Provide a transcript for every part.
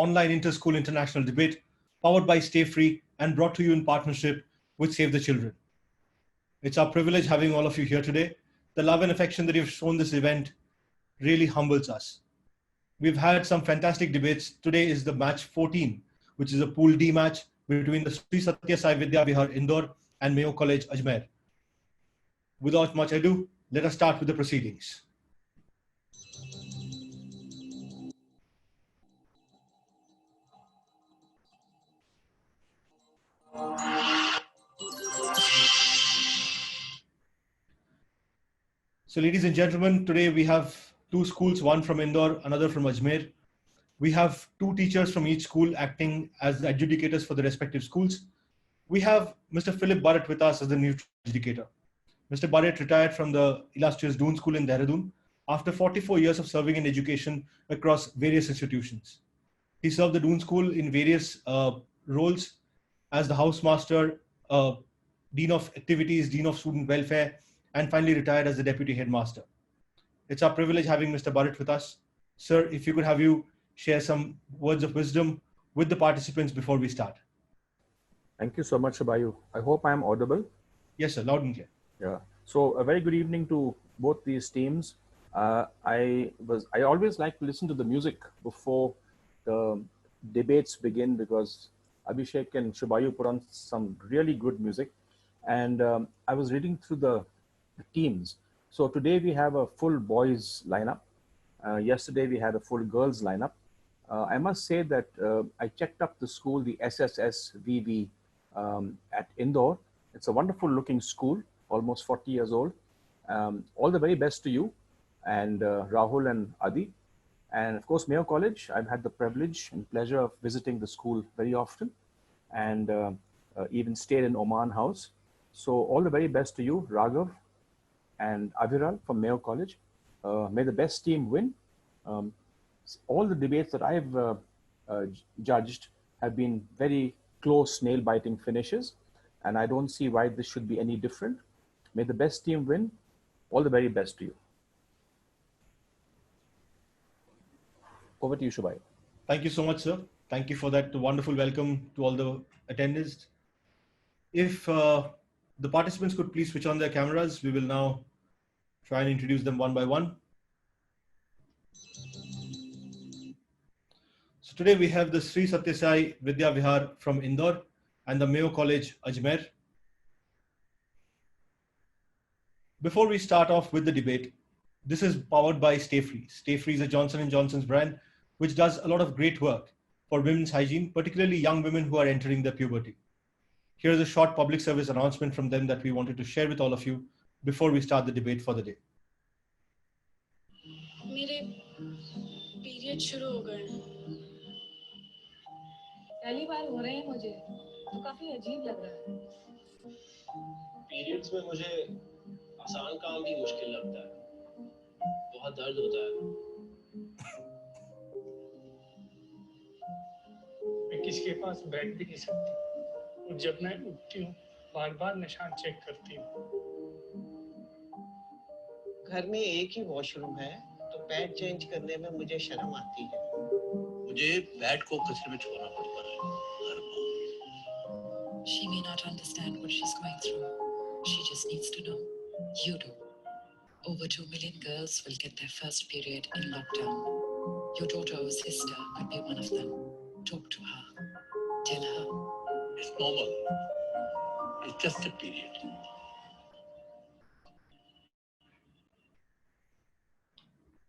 online inter-school international debate powered by Stayfree and brought to you in partnership with Save the Children. It's our privilege having all of you here today. The love and affection that you've shown this event really humbles us. We've had some fantastic debates. Today is the Match 14, which is a Pool D match between the Sri Sathya Sai Vidya Vihar Indore and Mayo College Ajmer. Without much ado, let us start with the proceedings. So ladies and gentlemen, today we have two schools, one from Indore, another from Ajmer. We have two teachers from each school acting as the adjudicators for the respective schools. We have Mr. Burrett with us as the new adjudicator. Mr. Burrett retired from the illustrious Doon school in Dehradun after 44 years of serving in education across various institutions. He served the Doon school in various roles as the housemaster, dean of activities, dean of student welfare, and finally retired as the deputy headmaster. It's our privilege having Mr. Burrett with us. Sir, if you could have you share some words of wisdom with the participants before we start. Thank you so much, Abayu. I hope I am audible. Yes, sir, loud and clear. Yeah. So a very good evening to both these teams. I always like to listen to the music before the debates begin because Abhishek and Shubayu put on some really good music. And I was reading through the teams. So today we have a full boys lineup. Yesterday we had a full girls lineup. I must say that I checked up the school, the SSSVB at Indore. It's a wonderful looking school, almost 40 years old. All the very best to you and Rahul and Adi. And of course, Mayo College, I've had the privilege and pleasure of visiting the school very often and even stayed in Oman House. So all the very best to you, Raghav and Aviral from Mayo College. May the best team win. All the debates that I've judged have been very close, nail-biting finishes, and I don't see why this should be any different. May the best team win. All the very best to you. Over to you, Shubai. Thank you so much, sir. Thank you for that wonderful welcome to all the attendees. If the participants could please switch on their cameras, we will now try and introduce them one by one. So today we have the Sri Sathya Sai Vidya Vihar from Indore and the Mayo College Ajmer. Before we start off with the debate, this is powered by Stayfree. Stayfree is a Johnson & Johnson's brand, which does a lot of great work for women's hygiene, particularly young women who are entering their puberty. Here's a short public service announcement from them that we wanted to share with all of you before we start the debate for the day. मेरे period शुरू हो गए हैं। पहली बार हो रहे हैं मुझे, तो काफी अजीब लग रहा है। पीरियड्स में मुझे आसान काम भी मुश्किल लगता है। बहुत दर्द होता है। मैं किसी के पास बैठ भी नहीं सकती। और जब मैं उठती हूँ, बार-बार निशान चेक करती हूँ। घर में एक ही वॉशरूम है, तो पैड चेंज करने में मुझे शर्म आती है। मुझे पैड को कचरे में छोड़ना पड़ता है। She may not understand what she's going through. She just needs to know. You do. Over 2 million girls will get their first period in lockdown. Your daughter or sister could be one of them. Talk to her. Tell her. It's normal. It's just a period.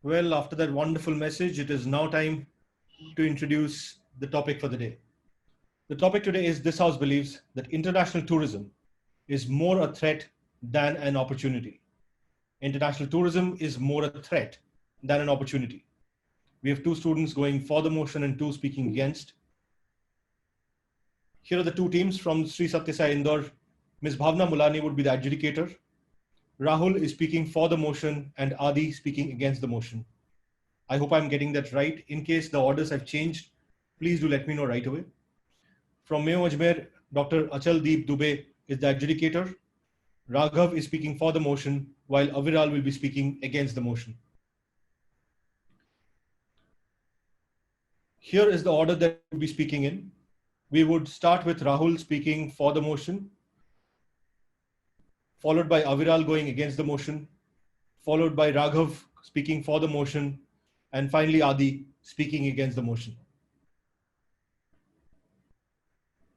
Well, after that wonderful message, it is now time to introduce the topic for the day. The topic today is This House believes that international tourism is more a threat than an opportunity. International tourism is more a threat than an opportunity. We have two students going for the motion and two speaking against. Here are the two teams from Sri Sathya Sai Indore. Ms. Bhavna Mulani would be the adjudicator. Rahul is speaking for the motion and Adi speaking against the motion. I hope I'm getting that right. In case the orders have changed, please do let me know right away. From Mayo Ajmer, Dr. Achaldeep Dubey is the adjudicator. Raghav is speaking for the motion, while Aviral will be speaking against the motion. Here is the order that we'll be speaking in. We would start with Rahul speaking for the motion, followed by Aviral going against the motion, followed by Raghav speaking for the motion, and finally Adi speaking against the motion.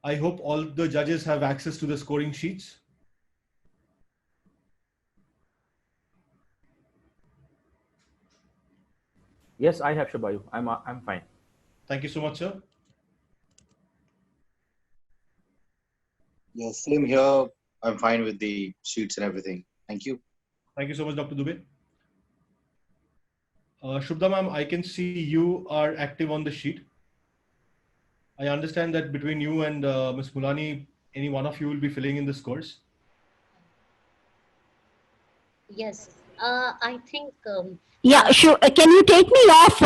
I hope all the judges have access to the scoring sheets. Yes, I have, Shabayu. I'm fine. Thank you so much, sir. Yeah, same here. I'm fine with the sheets and everything. Thank you. Thank you so much, Dr. Dubey. Shubhda ma'am, I can see you are active on the sheet. I understand that between you and Ms. Mulani, any one of you will be filling in the scores. Yes, I think. Yeah, can you take me off,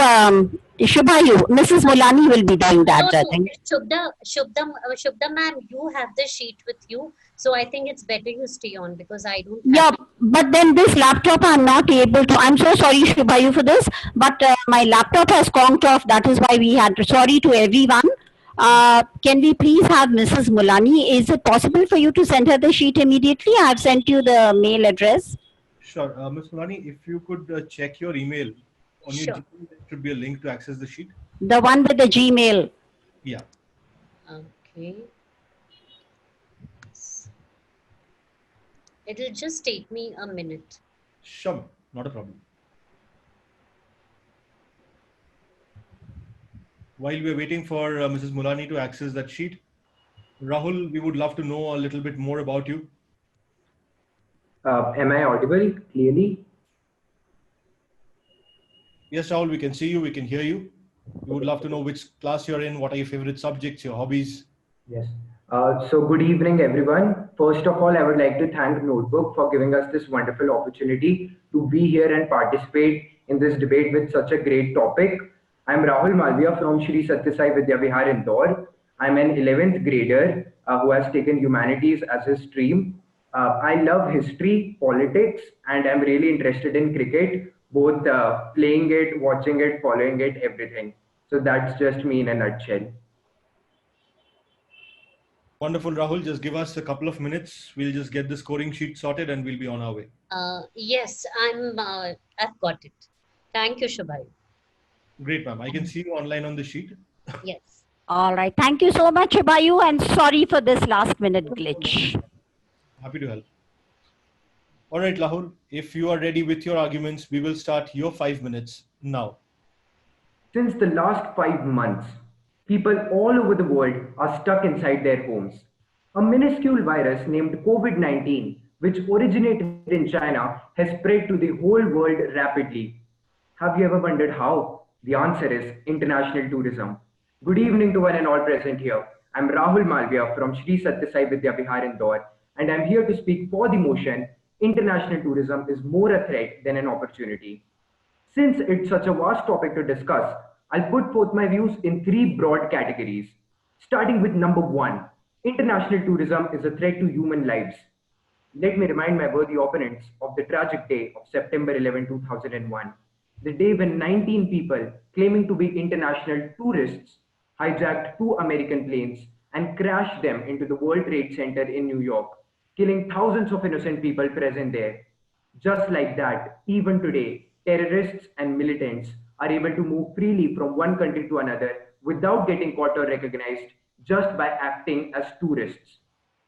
Shubhayu? Mrs. Mulani will be doing that, No, I think. Shubda ma'am, you have the sheet with you, so I think it's better you stay on because I don't. Yeah, but then this laptop I'm not able to. I'm so sorry, Shubhayu, for this, but my laptop has conked off. That is why we had. Sorry to everyone. Can we please have Mrs. Mulani? Is it possible for you to send her the sheet immediately? I've sent you the mail address. Sure. Ms. Mulani, if you could check your email, on your Sure. Gmail, there should be a link to access the sheet. The one with the Gmail. Yeah. Okay. It'll just take me a minute. Sure, not a problem. While we're waiting for Mrs. Mulani to access that sheet, Rahul, we would love to know a little bit more about you. Am I audible clearly? Yes, Rahul, we can see you, we can hear you. We would love to know which class you're in, what are your favorite subjects, your hobbies. Yes. So good evening, everyone. First of all, I would like to thank Notebook for giving us this wonderful opportunity to be here and participate in this debate with such a great topic. I'm Rahul Malviya from Shri Sathya Vidya Vihar, Indore. I'm an 11th grader who has taken humanities as his stream. I love history, politics, and I'm really interested in cricket, both playing it, watching it, following it, everything. So that's just me in a nutshell. Wonderful, Rahul. Just give us a couple of minutes. We'll just get the scoring sheet sorted and we'll be on our way. Yes, I've got it. Thank you, Shubhayu. Great, ma'am. I can see you online on the sheet. Yes. All right. Thank you so much, Shubhayu, and sorry for this last minute glitch. Happy to help. All right, Lahul, if you are ready with your arguments, we will start your 5 minutes now. Since the last 5 months, people all over the world are stuck inside their homes. A minuscule virus named COVID-19, which originated in China, has spread to the whole world rapidly. Have you ever wondered how? The answer is international tourism. Good evening to one and all present here. I'm Rahul Malviya from Shri Sathya Sai Vidya Vihar, Indore, and I'm here to speak for the motion, international tourism is more a threat than an opportunity. Since it's such a vast topic to discuss, I'll put forth my views in 3 broad categories. Starting with number 1, international tourism is a threat to human lives. Let me remind my worthy opponents of the tragic day of September 11, 2001, the day when 19 people claiming to be international tourists hijacked 2 American planes and crashed them into the World Trade Center in New York, killing thousands of innocent people present there. Just like that, even today, terrorists and militants are able to move freely from one country to another without getting caught or recognized just by acting as tourists.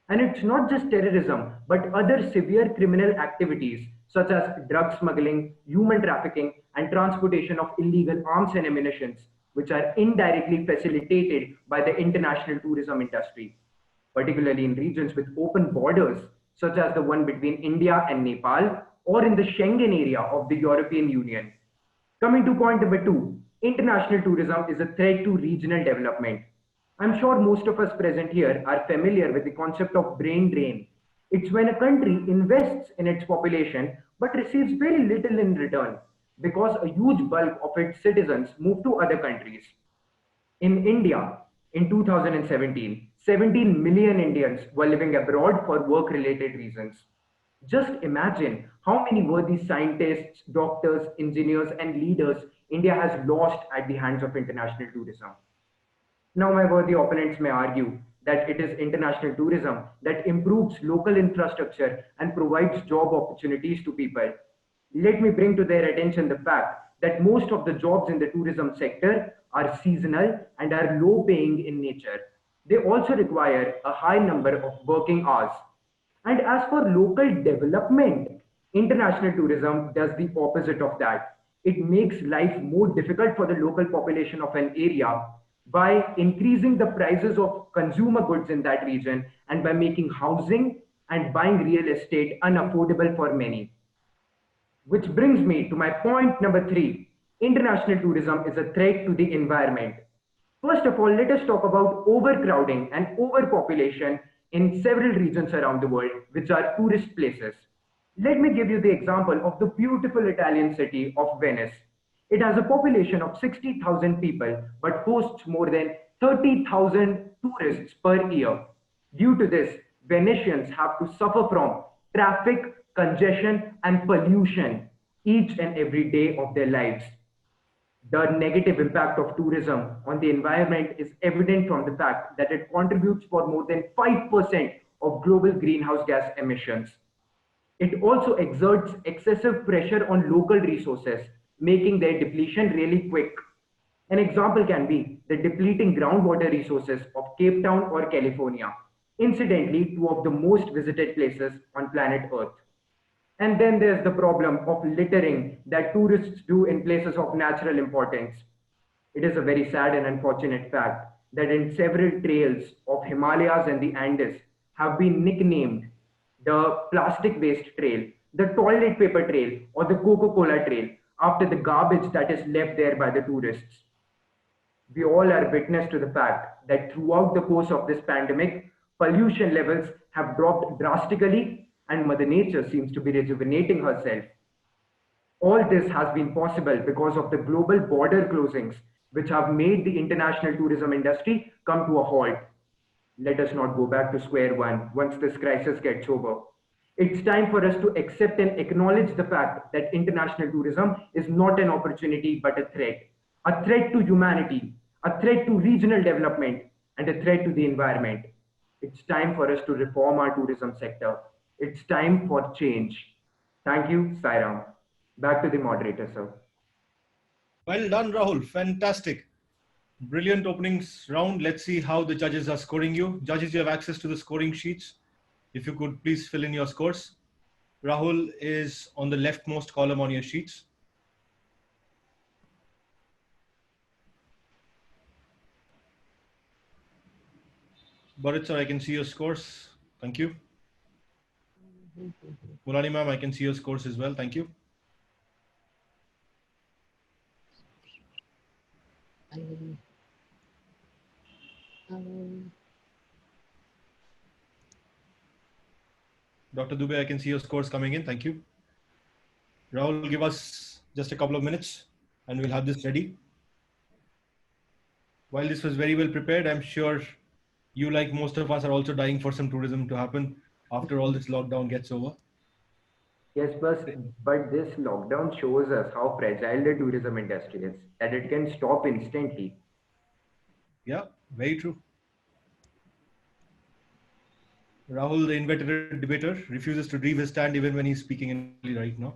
And it's not just terrorism, but other severe criminal activities such as drug smuggling, human trafficking, and transportation of illegal arms and ammunition, which are indirectly facilitated by the international tourism industry, particularly in regions with open borders, such as the one between India and Nepal, or in the Schengen area of the European Union. Coming to point number 2, international tourism is a threat to regional development. I'm sure most of us present here are familiar with the concept of brain drain. It's when a country invests in its population but receives very little in return because a huge bulk of its citizens move to other countries. In India, in 2017, 17 million Indians were living abroad for work-related reasons. Just imagine how many worthy scientists, doctors, engineers, and leaders India has lost at the hands of international tourism. Now, my worthy opponents may argue that it is international tourism that improves local infrastructure and provides job opportunities to people. Let me bring to their attention the fact that most of the jobs in the tourism sector are seasonal and are low paying in nature. They also require a high number of working hours. And as for local development, international tourism does the opposite of that. It makes life more difficult for the local population of an area by increasing the prices of consumer goods in that region and by making housing and buying real estate unaffordable for many. Which brings me to my point number 3. International tourism is a threat to the environment. First of all, let us talk about overcrowding and overpopulation in several regions around the world, which are tourist places. Let me give you the example of the beautiful Italian city of Venice. It has a population of 60,000 people, but hosts more than 30,000 tourists per year. Due to this, Venetians have to suffer from traffic, congestion, and pollution each and every day of their lives. The negative impact of tourism on the environment is evident from the fact that it contributes for more than 5% of global greenhouse gas emissions. It also exerts excessive pressure on local resources, making their depletion really quick. An example can be the depleting groundwater resources of Cape Town or California, incidentally, two of the most visited places on planet Earth. And then there's the problem of littering that tourists do in places of natural importance. It is a very sad and unfortunate fact that in several trails of Himalayas and the Andes have been nicknamed the plastic waste trail, the toilet paper trail, or the Coca-Cola trail after the garbage that is left there by the tourists. We all are witness to the fact that throughout the course of this pandemic, pollution levels have dropped drastically and Mother Nature seems to be rejuvenating herself. All this has been possible because of the global border closings, which have made the international tourism industry come to a halt. Let us not go back to square one once this crisis gets over. It's time for us to accept and acknowledge the fact that international tourism is not an opportunity but a threat to humanity, a threat to regional development, and a threat to the environment. It's time for us to reform our tourism sector. It's time for change. Thank you, Sairam. Back to the moderator, sir. Well done, Rahul. Fantastic. Brilliant openings round. Let's see how the judges are scoring you. Judges, you have access to the scoring sheets. If you could please fill in your scores. Rahul is on the leftmost column on your sheets. Burrett, sir, I can see your scores. Thank you. Mulani ma'am, I can see your scores as well. Thank you. Dr. Dubey, I can see your scores coming in. Thank you. Rahul, give us just a couple of minutes and we'll have this ready. While this was very well prepared, I'm sure you, like most of us, are also dying for some tourism to happen after all this lockdown gets over. Yes, but this lockdown shows us how fragile the tourism industry is, that it can stop instantly. Yeah, very true. Rahul, the inveterate debater, refuses to leave his stand even when he's speaking right now.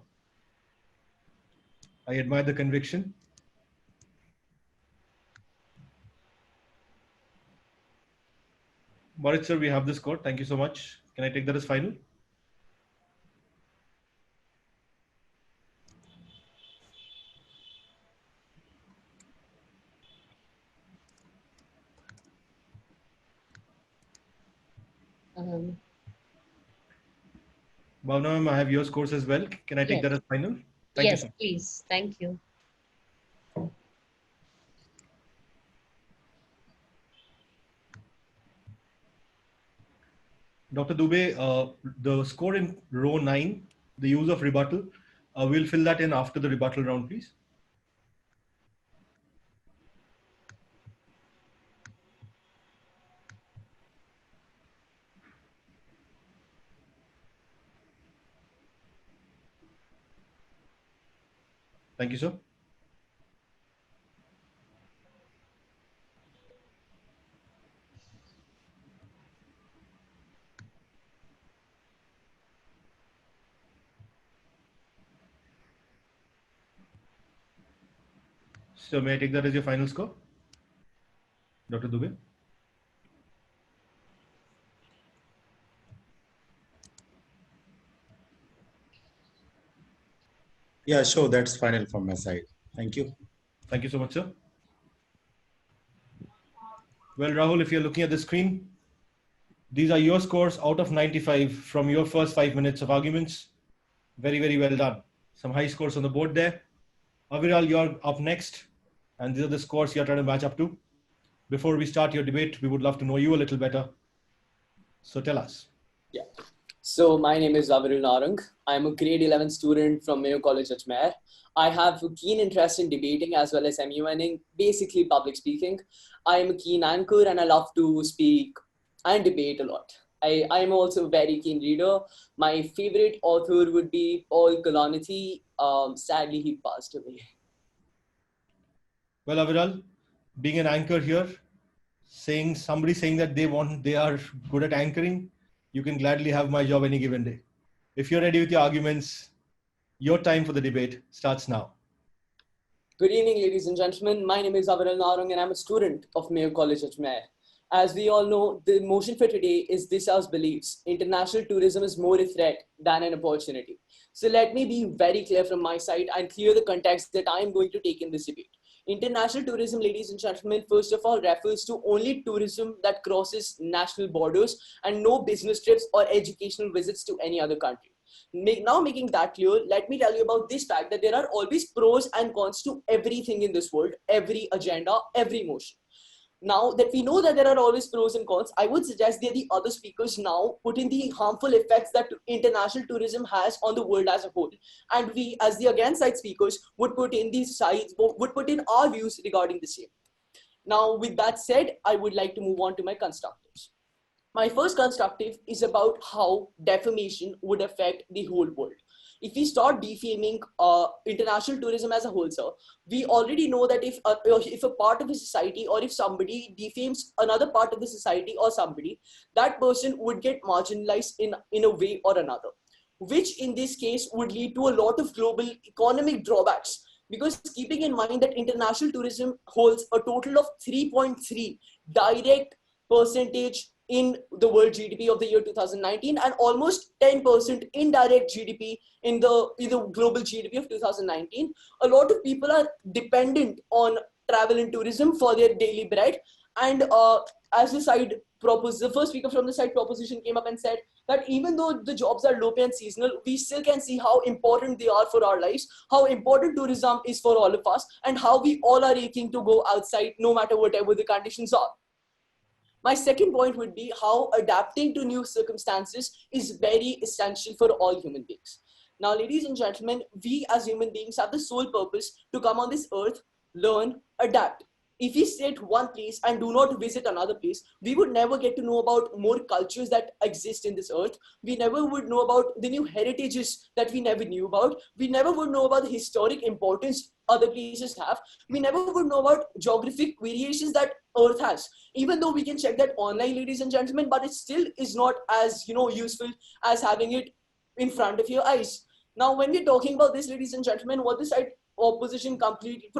I admire the conviction. Burrett, sir, we have the score. Thank you so much. Can I take that as final? Bhavna ma'am, I have your scores as well. Can I take that as final? Thank you, sir. Please. Thank you. Dr. Dubey, the score in row 9, the use of rebuttal, we'll fill that in after the rebuttal round, please. Thank you, sir. So may I take that as your final score? Dr. Dubey? Yeah, sure. That's final from my side. Thank you. Thank you so much, sir. Well, Rahul, if you're looking at the screen, these are your scores out of 95 from your first 5 minutes of arguments. Very, very well done. Some high scores on the board there. Aviral, you're up next. And these are the scores you're trying to match up to. Before we start your debate, we would love to know you a little better. So tell us. Yeah. So my name is Aviral Narang. I'm a grade 11 student from Mayo College, Ajmer. I have a keen interest in debating as well as MUNing, basically public speaking. I am a keen anchor and I love to speak and debate a lot. I am also a very keen reader. My favorite author would be Paul Kalanithi. Sadly, he passed away. Well, Aviral, being an anchor here, somebody saying that they are good at anchoring, you can gladly have my job any given day. If you're ready with your arguments, your time for the debate starts now. Good evening, ladies and gentlemen. My name is Aviral Narang and I'm a student of Mayo College, Ajmer. As we all know, the motion for today is This House believes international tourism is more a threat than an opportunity. So let me be very clear from my side and clear the context that I am going to take in this debate. International tourism, ladies and gentlemen, first of all refers to only tourism that crosses national borders and no business trips or educational visits to any other country. Now making that clear, let me tell you about this fact that there are always pros and cons to everything in this world, every agenda, every motion. Now that we know that there are always pros and cons, I would suggest that the other speakers now put in the harmful effects that international tourism has on the world as a whole. And we, as the against side speakers, would put in our views regarding the same. Now, with that said, I would like to move on to my constructives. My first constructive is about how defamation would affect the whole world. If we start defaming international tourism as a whole, sir, we already know that if a part of a society or if somebody defames another part of the society or somebody, that person would get marginalized in a way or another, which in this case would lead to a lot of global economic drawbacks. Because keeping in mind that international tourism holds a total of 3.3 direct percentage in the world GDP of the year 2019 and almost 10% indirect GDP in the global GDP of 2019. A lot of people are dependent on travel and tourism for their daily bread. And as the first speaker from the side proposition came up and said that even though the jobs are low pay and seasonal, we still can see how important they are for our lives, how important tourism is for all of us, and how we all are aching to go outside no matter whatever the conditions are. My second point would be how adapting to new circumstances is very essential for all human beings. Now, ladies and gentlemen, we as human beings have the sole purpose to come on this earth, learn, adapt. If we stay at one place and do not visit another place, we would never get to know about more cultures that exist in this earth. We never would know about the new heritages that we never knew about. We never would know about the historic importance other places have. We never would know about geographic variations that earth has. Even though we can check that online, ladies and gentlemen, but it still is not as useful as having it in front of your eyes. Now, when we're talking about this, ladies and gentlemen, what the side proposition completely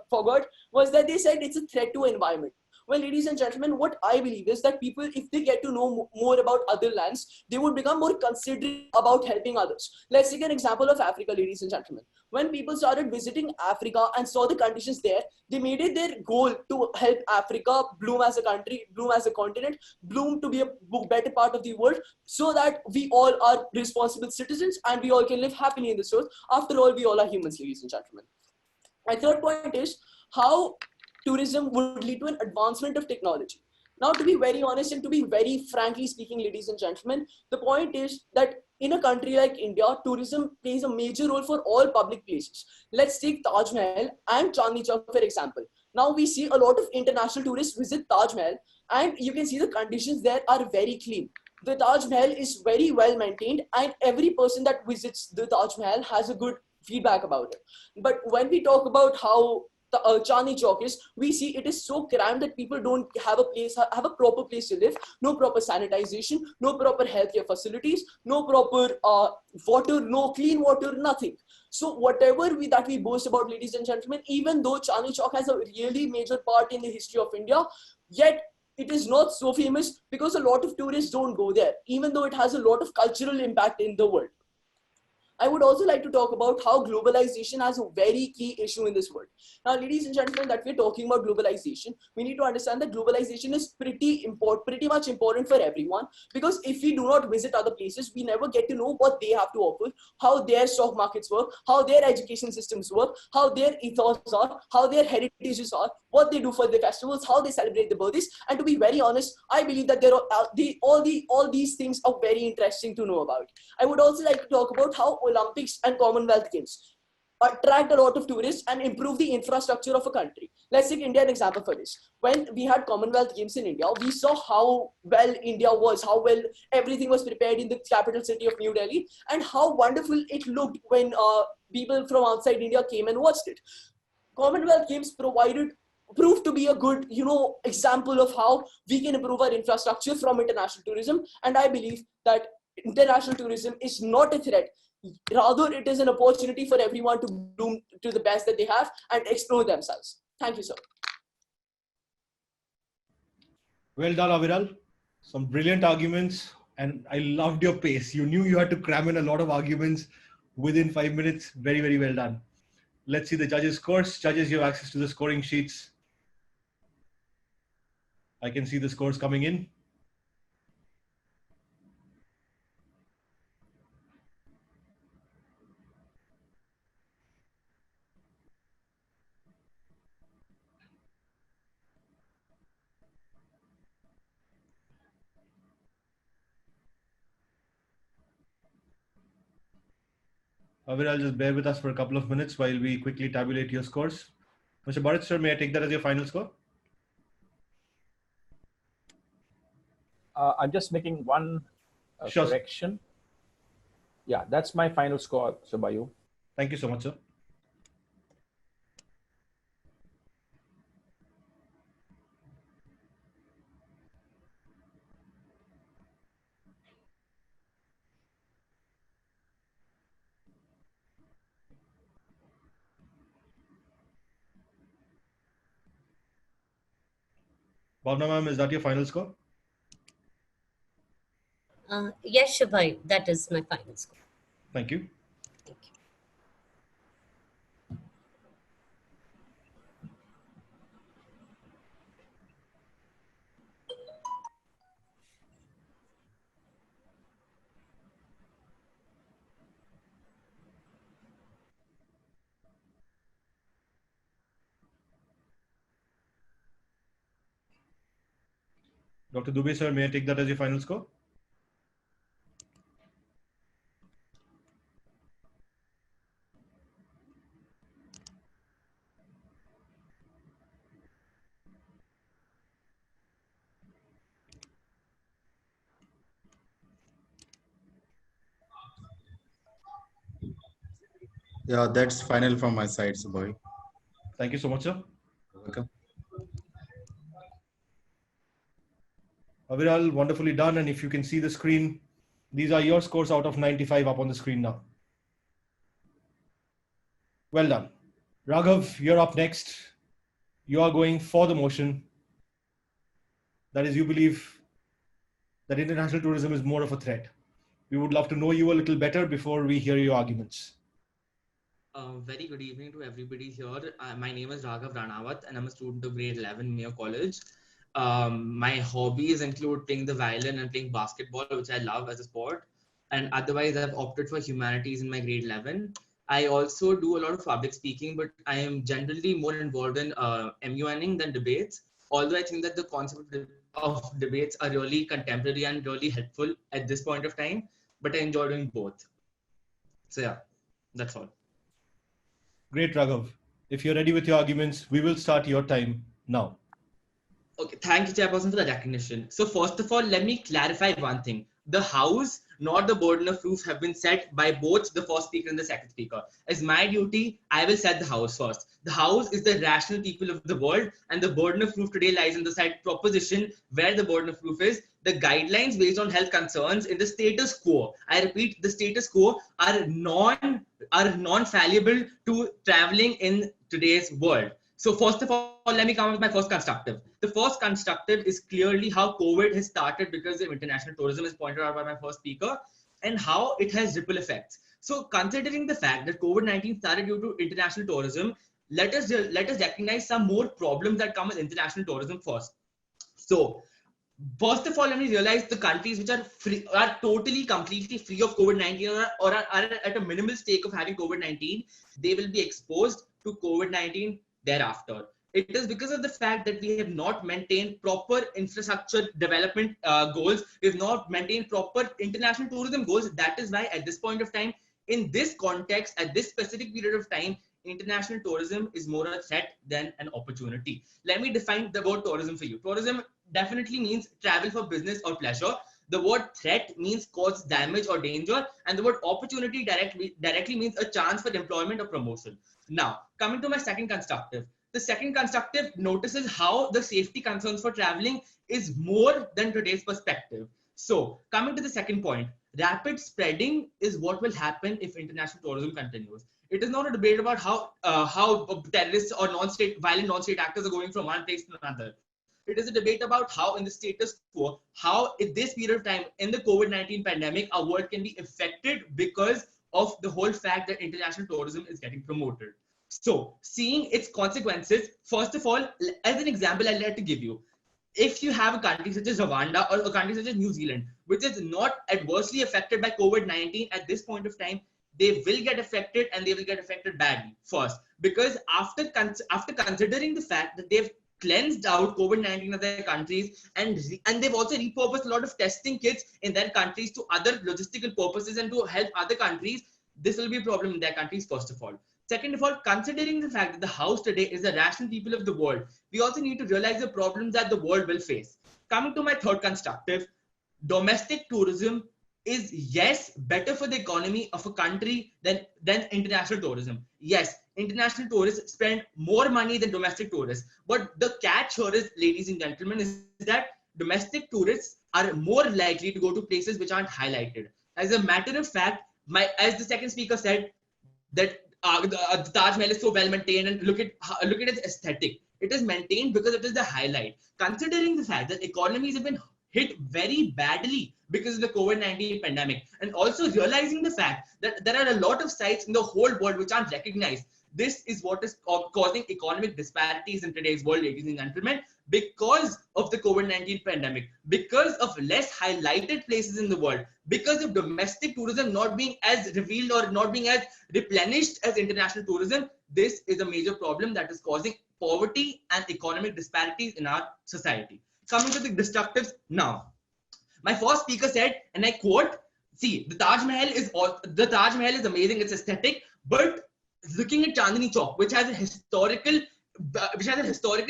forgot was that they said it's a threat to environment. Well, ladies and gentlemen, what I believe is that people, if they get to know more about other lands, they would become more considerate about helping others. Let's take an example of Africa, ladies and gentlemen. When people started visiting Africa and saw the conditions there, they made it their goal to help Africa bloom as a country, bloom as a continent, bloom to be a better part of the world, so that we all are responsible citizens and we all can live happily in this earth. After all, we all are humans, ladies and gentlemen. My third point is how tourism would lead to an advancement of technology. Now, to be very honest and to be very frankly speaking, ladies and gentlemen, the point is that in a country like India, tourism plays a major role for all public places. Let's take Taj Mahal and Chandni Chowk for example. Now we see a lot of international tourists visit Taj Mahal and you can see the conditions there are very clean. The Taj Mahal is very well maintained and every person that visits the Taj Mahal has a good feedback about it. But when we talk about how Chandni Chowk is, we see it is so crammed that people don't have a proper place to live, no proper sanitization, no proper healthcare facilities, no proper water, no clean water, nothing. So whatever that we boast about, ladies and gentlemen, even though Chandni Chowk has a really major part in the history of India, yet it is not so famous because a lot of tourists don't go there, even though it has a lot of cultural impact in the world. I would also like to talk about how globalization has a very key issue in this world. Now, ladies and gentlemen, that we're talking about globalization, we need to understand that globalization is pretty much important for everyone, because if we do not visit other places, we never get to know what they have to offer, how their stock markets work, how their education systems work, how their ethos are, how their heritages are, what they do for their festivals, how they celebrate their birthdays. And to be very honest, I believe that all these things are very interesting to know about. I would also like to talk about how Olympics and Commonwealth Games attract a lot of tourists and improve the infrastructure of a country. Let's take India as an example for this. When we had Commonwealth Games in India, we saw how well India was, how well everything was prepared in the capital city of New Delhi, and how wonderful it looked when people from outside India came and watched it. Commonwealth Games proved to be a good, example of how we can improve our infrastructure from international tourism. And I believe that international tourism is not a threat. Rather, it is an opportunity for everyone to bloom to the best that they have and explore themselves. Thank you, sir. Well done, Aviral. Some brilliant arguments, and I loved your pace. You knew you had to cram in a lot of arguments within 5 minutes. Very, very well done. Let's see the judges' scores. Judges, you have access to the scoring sheets. I can see the scores coming in. Aviral, just bear with us for a couple of minutes while we quickly tabulate your scores. Mr. Burrett, sir, may I take that as your final score? I'm just making one correction. Yeah, that's my final score, Subayu. Thank you so much, sir. Bhavna ma'am, is that your final score? Yes, Shubhayu, that is my final score. Thank you. Thank you. Dr. Dubey, sir, may I take that as your final score? Yeah, that's final from my side, Subhayu. Thank you so much, sir. Welcome. Aviral, wonderfully done. And if you can see the screen, these are your scores out of 95 up on the screen now. Well done. Raghav, you're up next. You are going for the motion. That is, you believe that international tourism is more of a threat. We would love to know you a little better before we hear your arguments. Very good evening to everybody here. My name is Raghav Ranawat and I'm a student of grade 11 Mayo College. My hobbies include playing the violin and playing basketball, which I love as a sport. And otherwise, I've opted for humanities in my grade 11. I also do a lot of public speaking, but I am generally more involved in MUNing than debates. Although I think that the concept of debates are really contemporary and really helpful at this point of time, but I enjoy doing both. So yeah, that's all. Great, Raghav. If you're ready with your arguments, we will start your time now. Okay, thank you, Chairperson, for the recognition. So first of all, let me clarify one thing. the House nor the burden of proof have been set by both the first speaker and the second speaker. As my duty, I will set the House first. The House is the rational people of the world, and the burden of proof today lies in the side proposition, where the burden of proof is the guidelines based on health concerns in the status quo. I repeat, the status quo are non-fallible to traveling in today's world. So first of all, let me come up with my first constructive. The first constructive is clearly how COVID has started because of international tourism, as pointed out by my first speaker, and how it has ripple effects. So considering the fact that COVID-19 started due to international tourism, let us recognize some more problems that come with international tourism first. So first of all, let me realize the countries which are free, are totally, completely free of COVID-19 or are at a minimal stake of having COVID-19, they will be exposed to COVID-19 thereafter. It is because of the fact that we have not maintained proper infrastructure development goals. We have not maintained proper international tourism goals. That is why at this point of time, in this context, at this specific period of time, international tourism is more a threat than an opportunity. Let me define the word tourism for you. Tourism definitely means travel for business or pleasure. The word threat means cause damage or danger, and the word opportunity directly means a chance for employment or promotion. Now, coming to my second constructive. The second constructive notices how the safety concerns for traveling is more than today's perspective. So, coming to the second point, rapid spreading is what will happen if international tourism continues. It is not a debate about how terrorists or violent non-state actors are going from one place to another. It is a debate about how in the status quo, how in this period of time in the COVID-19 pandemic, our world can be affected because of the whole fact that international tourism is getting promoted. So seeing its consequences, first of all, as an example, I'd like to give you. If you have a country such as Rwanda or a country such as New Zealand, which is not adversely affected by COVID-19 at this point of time, they will get affected and they will get affected badly first. Because after considering the fact that they've cleansed out COVID-19 of their countries and they've also repurposed a lot of testing kits in their countries to other logistical purposes and to help other countries, this will be a problem in their countries first of all. Second of all, considering the fact that the House today is the rational people of the world, we also need to realize the problems that the world will face. Coming to my third constructive, domestic tourism is, yes, better for the economy of a country than international tourism. Yes, international tourists spend more money than domestic tourists. But the catch here is, ladies and gentlemen, is that domestic tourists are more likely to go to places which aren't highlighted. As a matter of fact, as the second speaker said, that the Taj Mahal is so well maintained, and look at its aesthetic. It is maintained because it is the highlight. Considering the fact that economies have been hit very badly because of the COVID-19 pandemic, and also realizing the fact that there are a lot of sites in the whole world which aren't recognized. This is what is causing economic disparities in today's world, ladies and gentlemen, because of the COVID-19 pandemic, because of less highlighted places in the world, because of domestic tourism not being as revealed or not being as replenished as international tourism. This is a major problem that is causing poverty and economic disparities in our society. Coming to the destructives now. My first speaker said, and I quote, see, the Taj Mahal is amazing, it's aesthetic, but looking at Chandni Chowk, which has a historical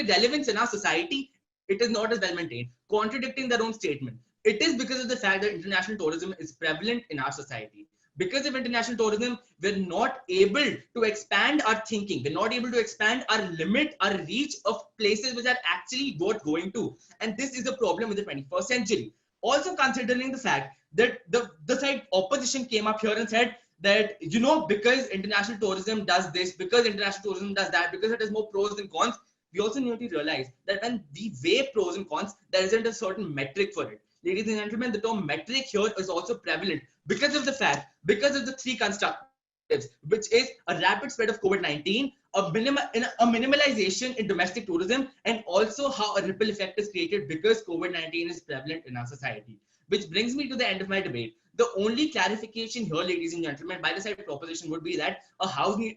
relevance in our society, it is not as well maintained, contradicting their own statement. It is because of the fact that international tourism is prevalent in our society. Because of international tourism, we're not able to expand our thinking. We're not able to expand our limit, our reach of places which are actually worth going to. And this is a problem with the 21st century. Also considering the fact that the side opposition came up here and said that, you know, because international tourism does this, because international tourism does that, because it has more pros and cons, we also need to realize that when we weigh pros and cons, there isn't a certain metric for it. Ladies and gentlemen, the term metric here is also prevalent because of the fact, because of the three constructives, which is a rapid spread of COVID-19, a minimalization in domestic tourism, and also how a ripple effect is created because COVID-19 is prevalent in our society. Which brings me to the end of my debate. The only clarification here, ladies and gentlemen, by the side proposition would be that a house need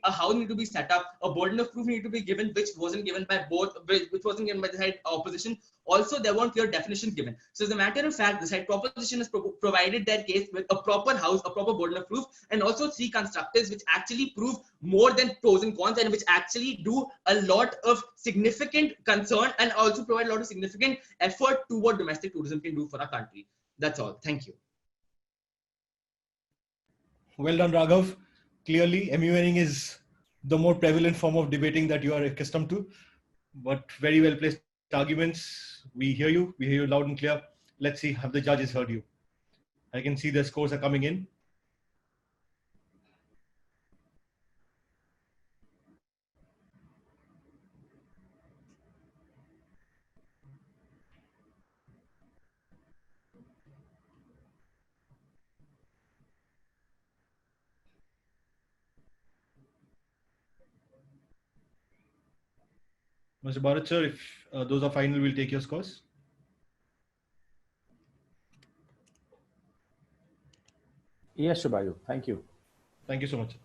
to be set up, a burden of proof need to be given, which wasn't given by the side opposition. Also, there weren't clear definitions given. So as a matter of fact, the side proposition has provided their case with a proper house, a proper burden of proof, and also three constructives which actually prove more than pros and cons, and which actually do a lot of significant concern and also provide a lot of significant effort to what domestic tourism can do for our country. That's all. Thank you. Well done, Raghav. Clearly, MUNing is the more prevalent form of debating that you are accustomed to, but very well placed arguments. We hear you loud and clear. Let's see, have the judges heard you? I can see the scores are coming in. Mr. Burrett, sir, if those are final, we'll take your scores. Yes, Shubhayu. Thank you. Thank you so much.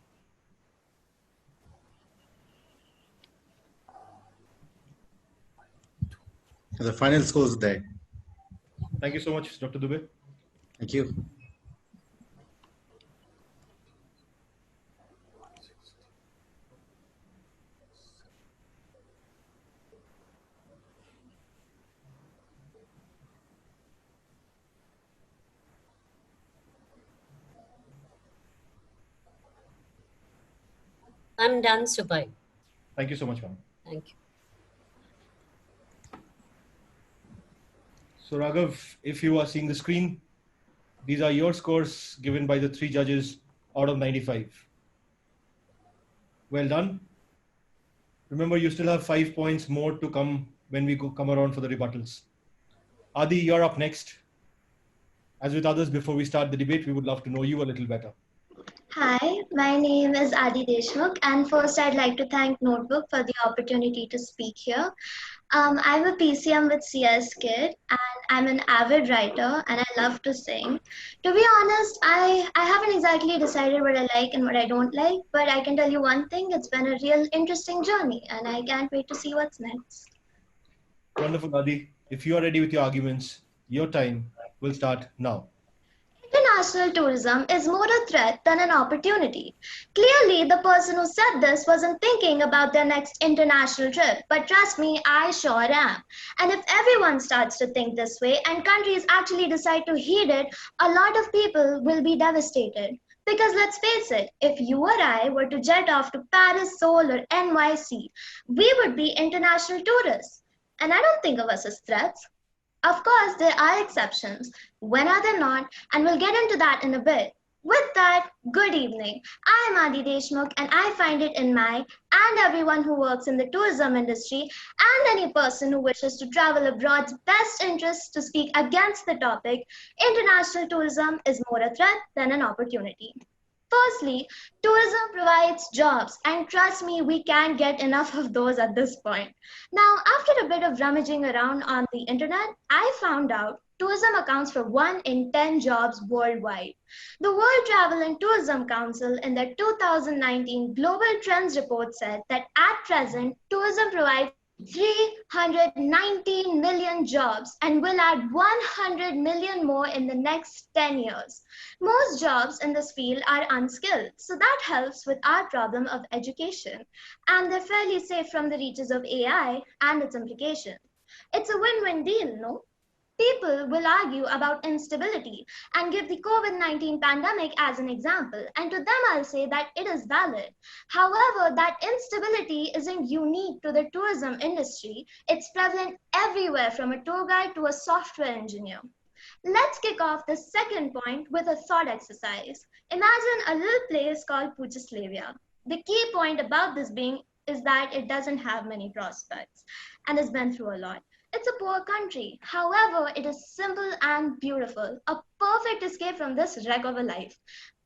The final scores there. Thank you so much, Dr. Dubey. Thank you. I'm done, Subhai. Thank you so much, ma'am. Thank you. So, Raghav, if you are seeing the screen, these are your scores given by the 3 judges out of 95. Well done. Remember, you still have 5 points more to come when we come around for the rebuttals. Adi, you're up next. As with others, before we start the debate, we would love to know you a little better. Hi, my name is Adi Deshmukh, and first I'd like to thank Notebook for the opportunity to speak here. I'm a PCM with CS kid, and I'm an avid writer, and I love to sing. To be honest, I haven't exactly decided what I like and what I don't like, but I can tell you one thing, it's been a real interesting journey, and I can't wait to see what's next. Wonderful, Adi. If you are ready with your arguments, your time will start now. International tourism is more a threat than an opportunity. Clearly, the person who said this wasn't thinking about their next international trip, but trust me, I sure am. And if everyone starts to think this way and countries actually decide to heed it, a lot of people will be devastated. Because let's face it, if you or I were to jet off to Paris, Seoul, or NYC, we would be international tourists. And I don't think of us as threats. Of course, there are exceptions. When are there not? And we'll get into that in a bit. With that, good evening. I am Adi Deshmukh, and I find it in my and everyone who works in the tourism industry and any person who wishes to travel abroad's best interest to speak against the topic, international tourism is more a threat than an opportunity. Firstly, tourism provides jobs, and trust me, we can't get enough of those at this point. Now, after a bit of rummaging around on the internet, I found out tourism accounts for 1 in 10 jobs worldwide. The World Travel and Tourism Council in their 2019 Global Trends report said that at present, tourism provides 319 million jobs and will add 100 million more in the next 10 years. Most jobs in this field are unskilled, so that helps with our problem of education. And they're fairly safe from the reaches of AI and its implications. It's a win-win deal, no? People will argue about instability and give the COVID-19 pandemic as an example, and to them I'll say that it is valid. However, that instability isn't unique to the tourism industry. It's prevalent everywhere from a tour guide to a software engineer. Let's kick off the second point with a thought exercise. Imagine a little place called Pujaslavia. The key point about this being is that it doesn't have many prospects and has been through a lot. It's a poor country. However, it is simple and beautiful, a perfect escape from this wreck of a life.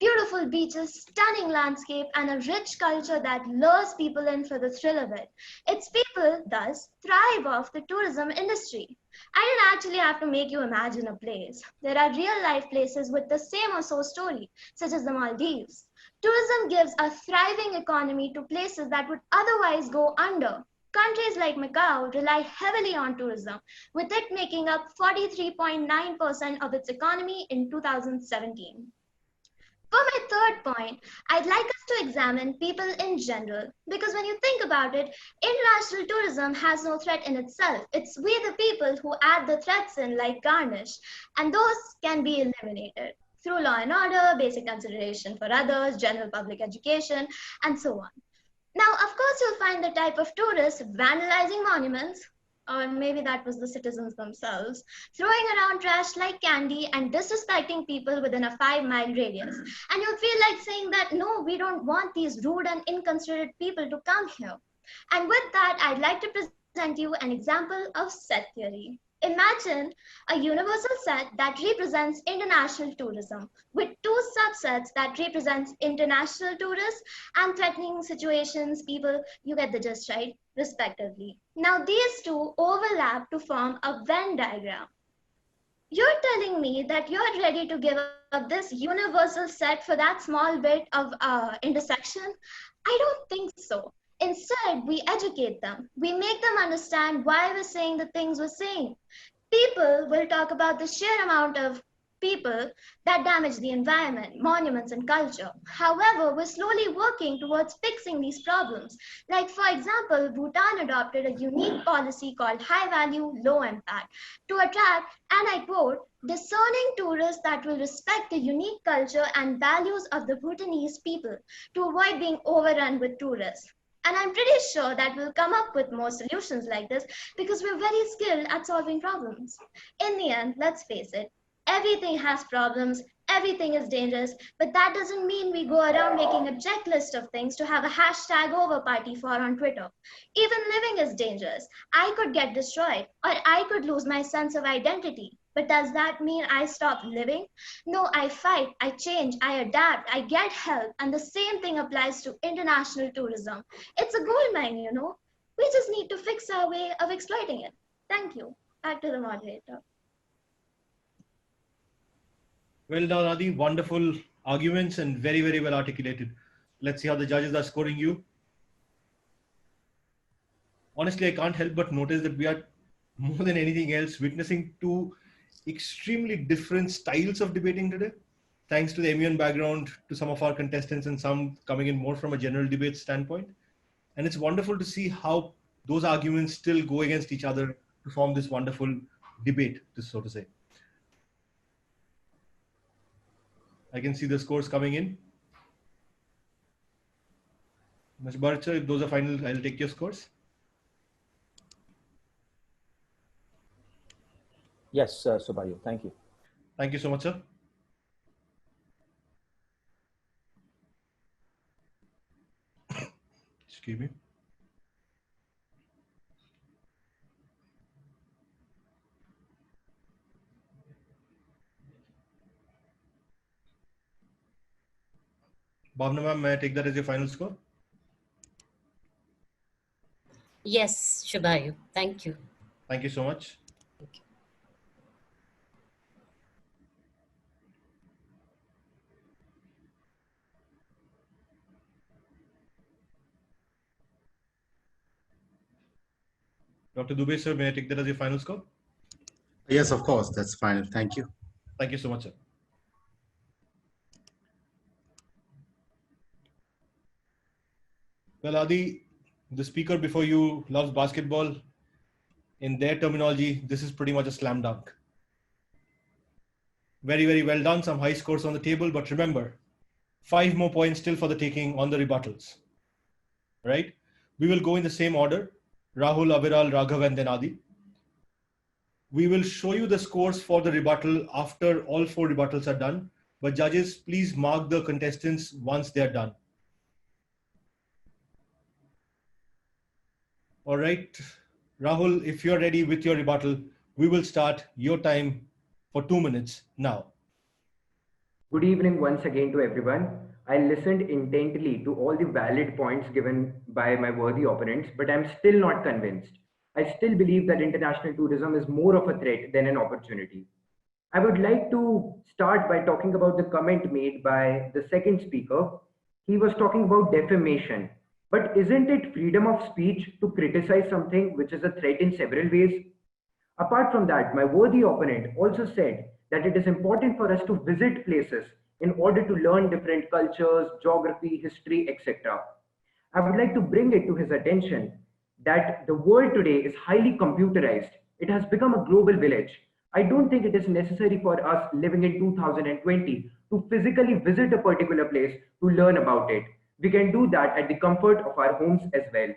Beautiful beaches, stunning landscape, and a rich culture that lures people in for the thrill of it. Its people, thus, thrive off the tourism industry. I didn't actually have to make you imagine a place. There are real-life places with the same or so story, such as the Maldives. Tourism gives a thriving economy to places that would otherwise go under. Countries like Macau rely heavily on tourism, with it making up 43.9% of its economy in 2017. For my third point, I'd like us to examine people in general, because when you think about it, international tourism has no threat in itself. It's we the people who add the threats in like garnish, and those can be eliminated. through law and order, basic consideration for others, general public education, and so on. Now, of course, you'll find the type of tourists vandalizing monuments, or maybe that was the citizens themselves, throwing around trash like candy and disrespecting people within a 5-mile radius. And you'll feel like saying that, no, we don't want these rude and inconsiderate people to come here. And with that, I'd like to present you an example of set theory. Imagine a universal set that represents international tourism with two subsets that represents international tourists and threatening situations, people, you get the gist, right, respectively. Now these two overlap to form a Venn diagram. You're telling me that you're ready to give up this universal set for that small bit of intersection? I don't think so. Instead, we educate them. We make them understand why we're saying the things we're saying. People will talk about the sheer amount of people that damage the environment, monuments, and culture. However, we're slowly working towards fixing these problems. Like, for example, Bhutan adopted a unique policy called high value, low impact to attract, and I quote, discerning tourists that will respect the unique culture and values of the Bhutanese people to avoid being overrun with tourists. And I'm pretty sure that we'll come up with more solutions like this because we're very skilled at solving problems. In the end, let's face it, everything has problems, everything is dangerous, but that doesn't mean we go around making a checklist of things to have a hashtag over party for on Twitter. Even living is dangerous. I could get destroyed, or I could lose my sense of identity. But does that mean I stop living? No, I fight, I change, I adapt, I get help, and the same thing applies to international tourism. It's a gold mine, you know. We just need to fix our way of exploiting it. Thank you. Back to the moderator. Well done, Adi. Wonderful arguments and very, very well articulated. Let's see how the judges are scoring you. Honestly, I can't help but notice that we are more than anything else witnessing two extremely different styles of debating today. Thanks to the MUN background, to some of our contestants and some coming in more from a general debate standpoint. And it's wonderful to see how those arguments still go against each other to form this wonderful debate, so to say. I can see the scores coming in. Mr. Burrett, sir, if those are final, I'll take your scores. Yes, Subayu, thank you. Thank you so much, sir. Excuse me. Bhavna ma'am, may I take that as your final score? Yes, Shubhayu. Thank you. Thank you so much. Dr. Dubey, sir, may I take that as your final score? Yes, of course. That's fine. Thank you. Thank you so much, sir. Well, Adi, the speaker before you loves basketball. In their terminology, this is pretty much a slam dunk. Very, very well done. Some high scores on the table, but remember, 5 more points still for the taking on the rebuttals. Right? We will go in the same order. Rahul, Aviral, Raghav, and then Adi. We will show you the scores for the rebuttal after all 4 rebuttals are done. But judges, please mark the contestants once they're done. All right. Rahul, if you're ready with your rebuttal, we will start your time for 2 minutes now. Good evening once again to everyone. I listened intently to all the valid points given by my worthy opponents, but I'm still not convinced. I still believe that international tourism is more of a threat than an opportunity. I would like to start by talking about the comment made by the second speaker. He was talking about defamation. But isn't it freedom of speech to criticize something which is a threat in several ways? Apart from that, my worthy opponent also said that it is important for us to visit places in order to learn different cultures, geography, history, etc. I would like to bring it to his attention that the world today is highly computerized. It has become a global village. I don't think it is necessary for us living in 2020 to physically visit a particular place to learn about it. We can do that at the comfort of our homes as well.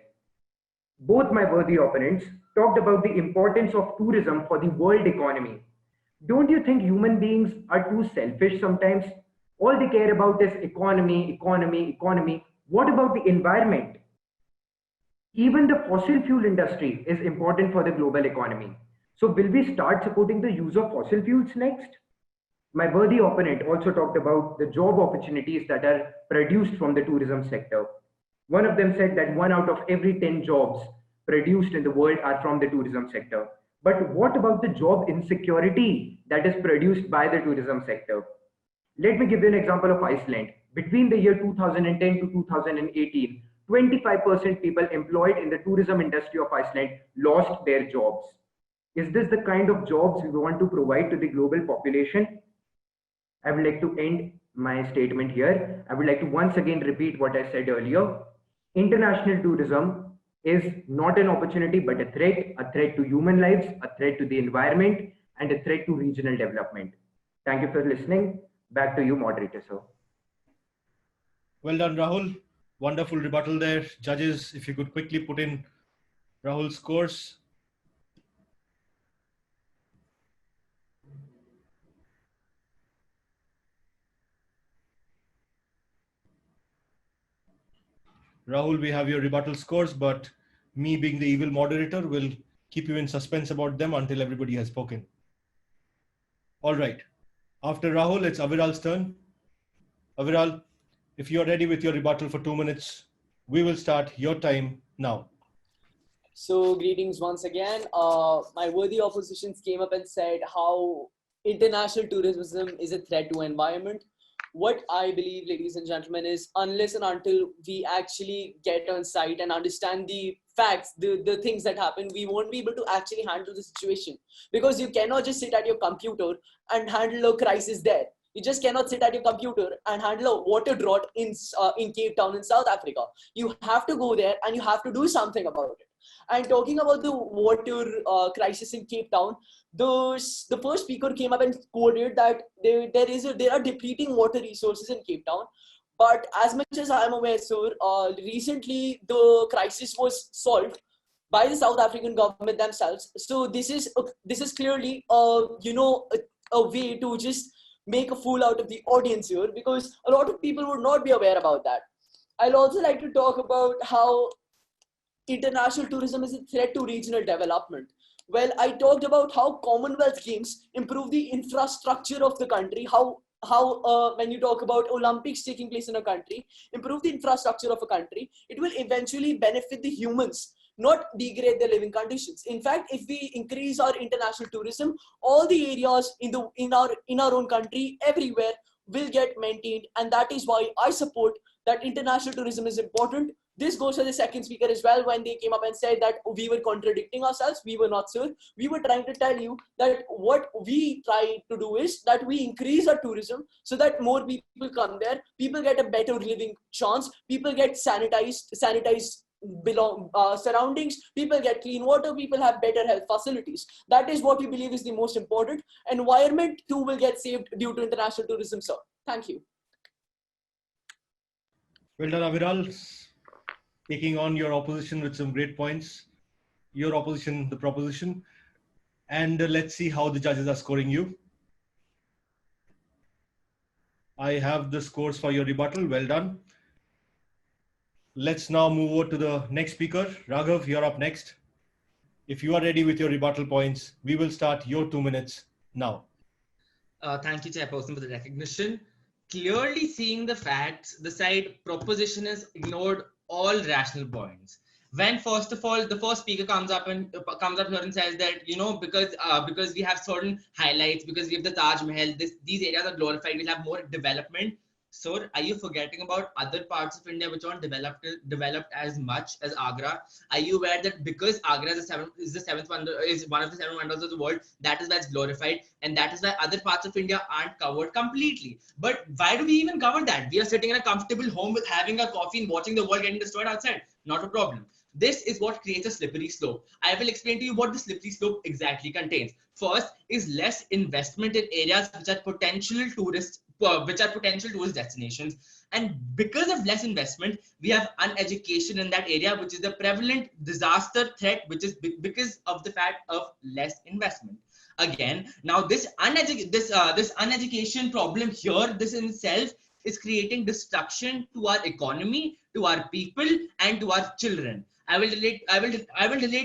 Both my worthy opponents talked about the importance of tourism for the world economy. Don't you think human beings are too selfish sometimes? All they care about is economy, economy, economy. What about the environment? Even the fossil fuel industry is important for the global economy. So will we start supporting the use of fossil fuels next? My worthy opponent also talked about the job opportunities that are produced from the tourism sector. One of them said that 1 out of every 10 jobs produced in the world are from the tourism sector. But what about the job insecurity that is produced by the tourism sector? Let me give you an example of Iceland. Between the year 2010 to 2018, 25% people employed in the tourism industry of Iceland lost their jobs. Is this the kind of jobs we want to provide to the global population? I would like to end my statement here. I would like to once again repeat what I said earlier. International tourism is not an opportunity but a threat to human lives, a threat to the environment, and a threat to regional development. Thank you for listening. Back to you, moderator, sir. Well done, Rahul. Wonderful rebuttal there. Judges, if you could quickly put in Rahul's scores. Rahul, we have your rebuttal scores, but me being the evil moderator will keep you in suspense about them until everybody has spoken. All right. After Rahul, it's Aviral's turn. Aviral, if you're ready with your rebuttal for 2 minutes, we will start your time now. So greetings once again. My worthy oppositions came up and said how international tourism is a threat to environment. What I believe, ladies and gentlemen, is unless and until we actually get on site and understand the facts, the things that happen, we won't be able to actually handle the situation. Because you cannot just sit at your computer and handle a crisis there. You just cannot sit at your computer and handle a water drought in Cape Town in South Africa. You have to go there and you have to do something about it. And talking about the water crisis in Cape Town, the first speaker came up and quoted that there are depleting water resources in Cape Town. But as much as I'm aware, sir, recently the crisis was solved by the South African government themselves. So this is clearly a way to just make a fool out of the audience here, because a lot of people would not be aware about that. I'd also like to talk about how international tourism is a threat to regional development. Well, I talked about how Commonwealth Games improve the infrastructure of the country, how when you talk about Olympics taking place in a country, improve the infrastructure of a country, it will eventually benefit the humans, not degrade their living conditions. In fact, if we increase our international tourism, all the areas in our own country, everywhere, will get maintained. And that is why I support that international tourism is important. This goes for the second speaker as well, when they came up and said that we were contradicting ourselves. We were not, sir. We were trying to tell you that what we try to do is that we increase our tourism so that more people come there. People get a better living chance. People get sanitized surroundings. People get clean water. People have better health facilities. That is what we believe is the most important. Environment too will get saved due to international tourism, sir. Thank you. Well done, Aviral. Taking on your opposition with some great points. Your opposition, the proposition. And let's see how the judges are scoring you. I have the scores for your rebuttal. Well done. Let's now move over to the next speaker. Raghav, you're up next. If you are ready with your rebuttal points, we will start your 2 minutes now. Thank you, Chairperson, for the recognition. Clearly seeing the facts, the side proposition has ignored all rational points. When first of all, the first speaker comes up here and says that, because we have certain highlights, because we have the Taj Mahal, these areas are glorified, we'll have more development. Sir, are you forgetting about other parts of India which aren't developed as much as Agra? Are you aware that because Agra is one of the seven wonders of the world, that is why it's glorified, and that is why other parts of India aren't covered completely? But why do we even cover that? We are sitting in a comfortable home with having a coffee and watching the world getting destroyed outside. Not a problem. This is what creates a slippery slope. I will explain to you what the slippery slope exactly contains. First is less investment in areas which are potential tourist destinations. And because of less investment, we have uneducation in that area, which is the prevalent disaster threat, which is because of the fact of less investment. Again, now this uneducation problem here, this in itself is creating destruction to our economy, to our people, and to our children. I will relate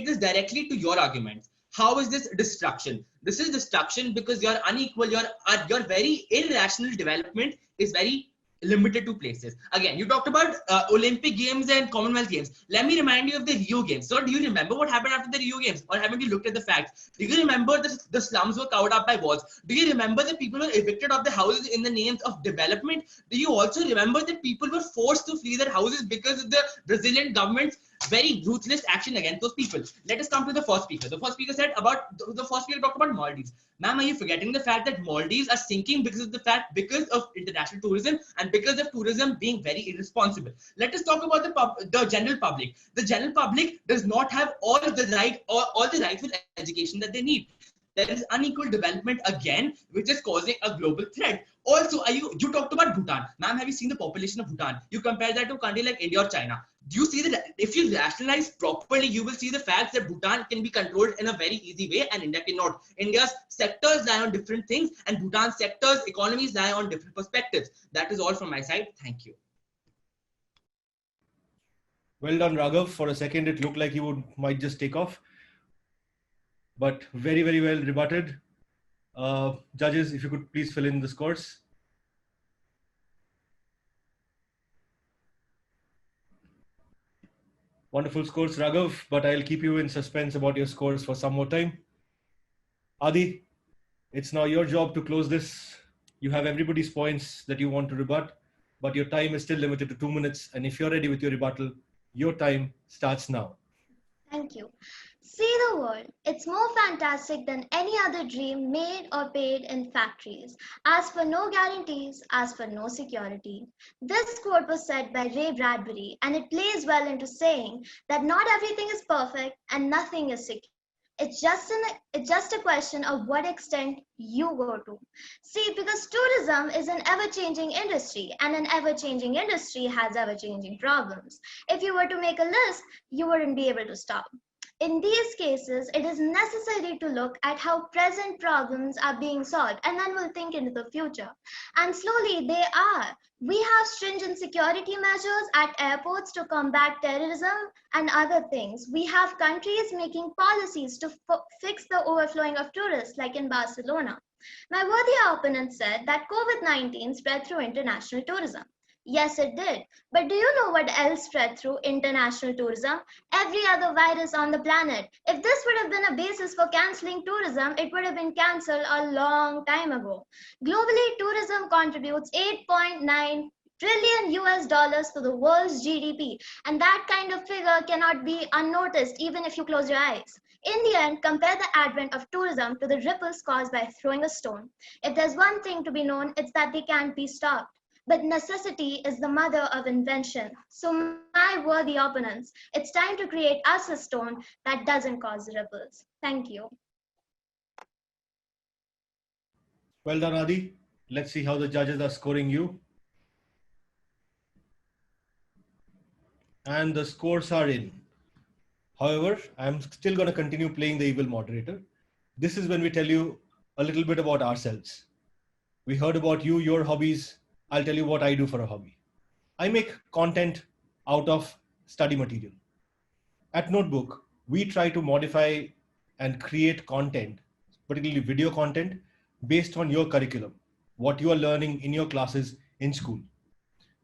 this directly to your arguments. How is this destruction? This is destruction because your unequal, your very irrational development is very limited to places. Again, you talked about Olympic Games and Commonwealth Games. Let me remind you of the Rio Games. So do you remember what happened after the Rio Games? Or haven't you looked at the facts? Do you remember the slums were covered up by walls? Do you remember that people were evicted of the houses in the names of development? Do you also remember that people were forced to flee their houses because of the Brazilian government's very ruthless action against those people? Let us come to the first speaker. The first speaker talked about Maldives. Ma'am, are you forgetting the fact that Maldives are sinking because of international tourism and because of tourism being very irresponsible? Let us talk about the general public. The general public does not have all the rightful education that they need. There is unequal development again, which is causing a global threat. Also, you talked about Bhutan. Ma'am, have you seen the population of Bhutan? You compare that to a country like India or China. Do you see that if you rationalize properly, you will see the facts that Bhutan can be controlled in a very easy way and India cannot. India's sectors lie on different things and Bhutan's sectors, economies lie on different perspectives. That is all from my side. Thank you. Well done, Raghav. For a second, it looked like you might just take off. But very, very well rebutted. Judges, if you could please fill in the scores. Wonderful scores, Raghav, but I'll keep you in suspense about your scores for some more time. Adi, it's now your job to close this. You have everybody's points that you want to rebut, but your time is still limited to 2 minutes. And if you're ready with your rebuttal, your time starts now. Thank you. See the world. It's more fantastic than any other dream made or paid in factories. As for no guarantees, as for no security. This quote was said by Ray Bradbury, and it plays well into saying that not everything is perfect and nothing is secure. It's just a question of what extent you go to. See, because tourism is an ever-changing industry, and an ever-changing industry has ever-changing problems. If you were to make a list, you wouldn't be able to stop. In these cases, it is necessary to look at how present problems are being solved, and then we'll think into the future. And slowly they are. We have stringent security measures at airports to combat terrorism and other things. We have countries making policies to fix the overflowing of tourists, like in Barcelona. My worthy opponent said that COVID-19 spread through international tourism. Yes, it did. But do you know what else spread through international tourism? Every other virus on the planet. If this would have been a basis for cancelling tourism, it would have been cancelled a long time ago. Globally, tourism contributes 8.9 trillion US dollars to the world's GDP. And that kind of figure cannot be unnoticed even if you close your eyes. In the end, compare the advent of tourism to the ripples caused by throwing a stone. If there's one thing to be known, it's that they can't be stopped. But necessity is the mother of invention. So my worthy opponents, it's time to create us a stone that doesn't cause ripples. Thank you. Well done, Adi. Let's see how the judges are scoring you. And the scores are in. However, I'm still going to continue playing the evil moderator. This is when we tell you a little bit about ourselves. We heard about you, your hobbies. I'll tell you what I do for a hobby. I make content out of study material. At Notebook, we try to modify and create content, particularly video content, based on your curriculum, what you are learning in your classes in school.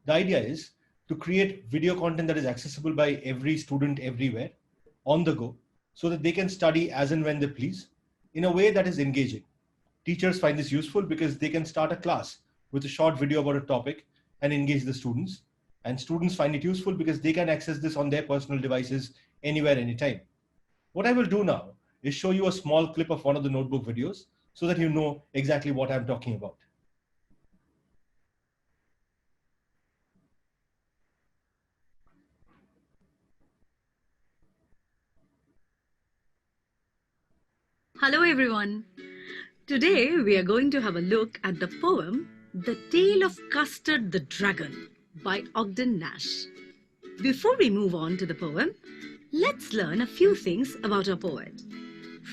The idea is to create video content that is accessible by every student everywhere, on the go, so that they can study as and when they please, in a way that is engaging. Teachers find this useful because they can start a class with a short video about a topic and engage the students. And students find it useful because they can access this on their personal devices anywhere, anytime. What I will do now is show you a small clip of one of the Notebook videos so that you know exactly what I'm talking about. Hello everyone. Today we are going to have a look at the poem The Tale of Custard the Dragon by Ogden Nash. Before we move on to the poem, let's learn a few things about our poet.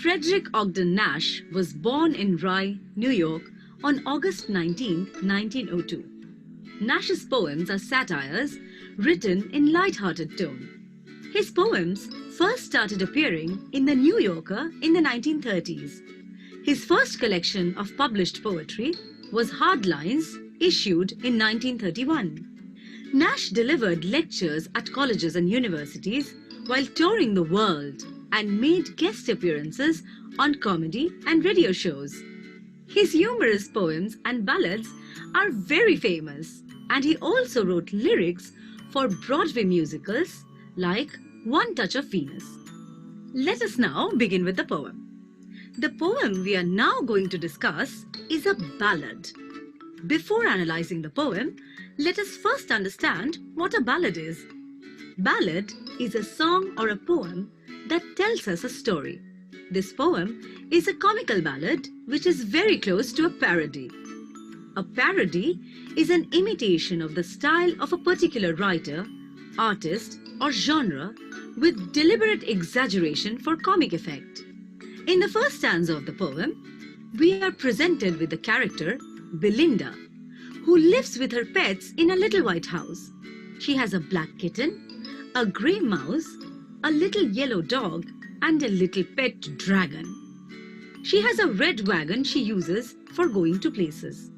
Frederick Ogden Nash was born in Rye, New York on August 19, 1902. Nash's poems are satires written in light-hearted tone. His poems first started appearing in the New Yorker in the 1930s. His first collection of published poetry was Hard Lines, issued in 1931. Nash delivered lectures at colleges and universities while touring the world and made guest appearances on comedy and radio shows. His humorous poems and ballads are very famous, and he also wrote lyrics for Broadway musicals like One Touch of Venus. Let us now begin with the poem. The poem we are now going to discuss is a ballad. Before analyzing the poem, let us first understand what a ballad is. Ballad is a song or a poem that tells us a story. This poem is a comical ballad which is very close to a parody. A parody is an imitation of the style of a particular writer, artist, or genre with deliberate exaggeration for comic effect. In the first stanza of the poem, we are presented with the character Belinda, who lives with her pets in a little white house. She has a black kitten, a grey mouse, a little yellow dog, and a little pet dragon. She has a red wagon she uses for going to places.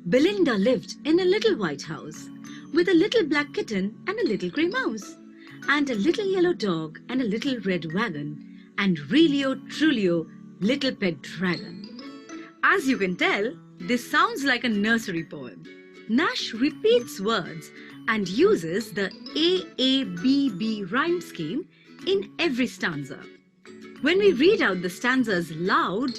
Belinda lived in a little white house with a little black kitten and a little grey mouse, and a little yellow dog and a little red wagon, and realio trulio little pet dragon. As you can tell, this sounds like a nursery poem. Nash repeats words and uses the AABB rhyme scheme in every stanza. When we read out the stanzas loud,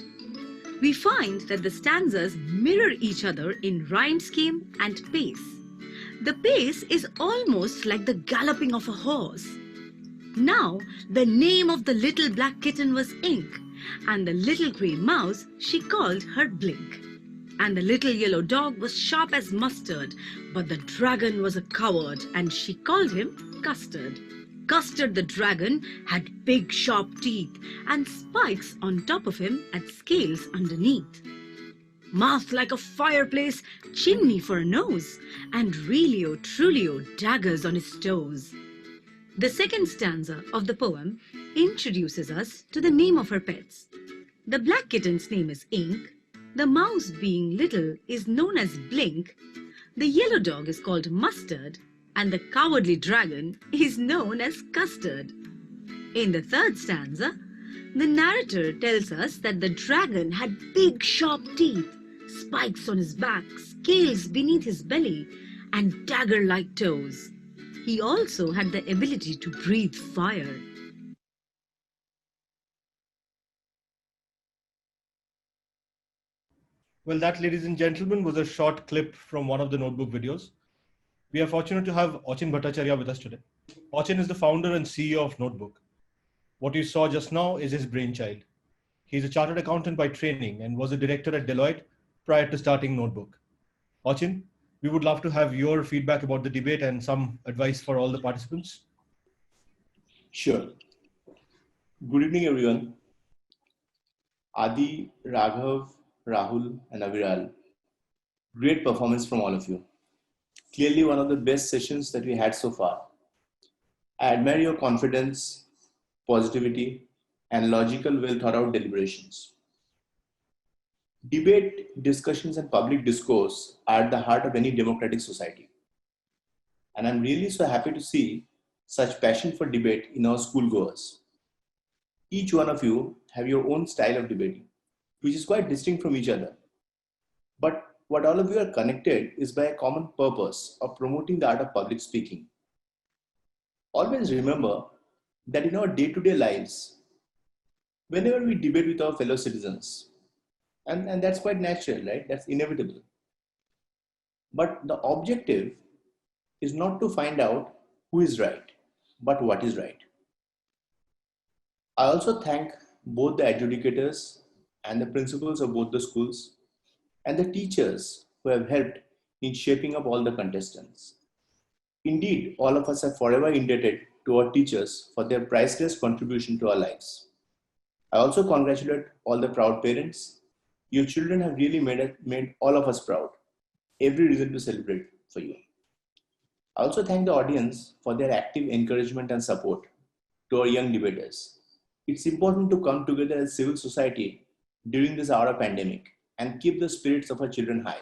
we find that the stanzas mirror each other in rhyme scheme and pace. The pace is almost like the galloping of a horse. Now, the name of the little black kitten was Ink, and the little grey mouse she called her Blink. And the little yellow dog was sharp as mustard, but the dragon was a coward, and she called him Custard. Custard the dragon had big sharp teeth and spikes on top of him and scales underneath. Mouth like a fireplace, chimney for a nose, and realio trulio daggers on his toes. The second stanza of the poem introduces us to the name of her pets. The black kitten's name is Ink, the mouse being little is known as Blink, the yellow dog is called Mustard, and the cowardly dragon is known as Custard. In the third stanza, the narrator tells us that the dragon had big sharp teeth, spikes on his back, scales beneath his belly, and dagger-like toes. He also had the ability to breathe fire. Well, that, ladies and gentlemen, was a short clip from one of the notebook videos. We are fortunate to have Achin Bhattacharyya with us today. Achin is the founder and CEO of Notebook. What you saw just now is his brainchild. He's a chartered accountant by training and was a director at Deloitte prior to starting Notebook. Achin, we would love to have your feedback about the debate and some advice for all the participants. Sure. Good evening, everyone. Adi, Raghav, Rahul, and Aviral. Great performance from all of you. Clearly one of the best sessions that we had so far. I admire your confidence, positivity, and logical, well thought out deliberations. Debate, discussions, and public discourse are at the heart of any democratic society. And I'm really so happy to see such passion for debate in our schoolgoers. Each one of you have your own style of debating, which is quite distinct from each other. But what all of you are connected is by a common purpose of promoting the art of public speaking. Always remember that in our day-to-day lives, whenever we debate with our fellow citizens, and that's quite natural, right? That's inevitable. But the objective is not to find out who is right, but what is right. I also thank both the adjudicators and the principals of both the schools, and the teachers who have helped in shaping up all the contestants. Indeed, all of us are forever indebted to our teachers for their priceless contribution to our lives. I also congratulate all the proud parents. Your children have really made all of us proud. Every reason to celebrate for you. I also thank the audience for their active encouragement and support to our young debaters. It's important to come together as civil society during this hour of pandemic and keep the spirits of our children high.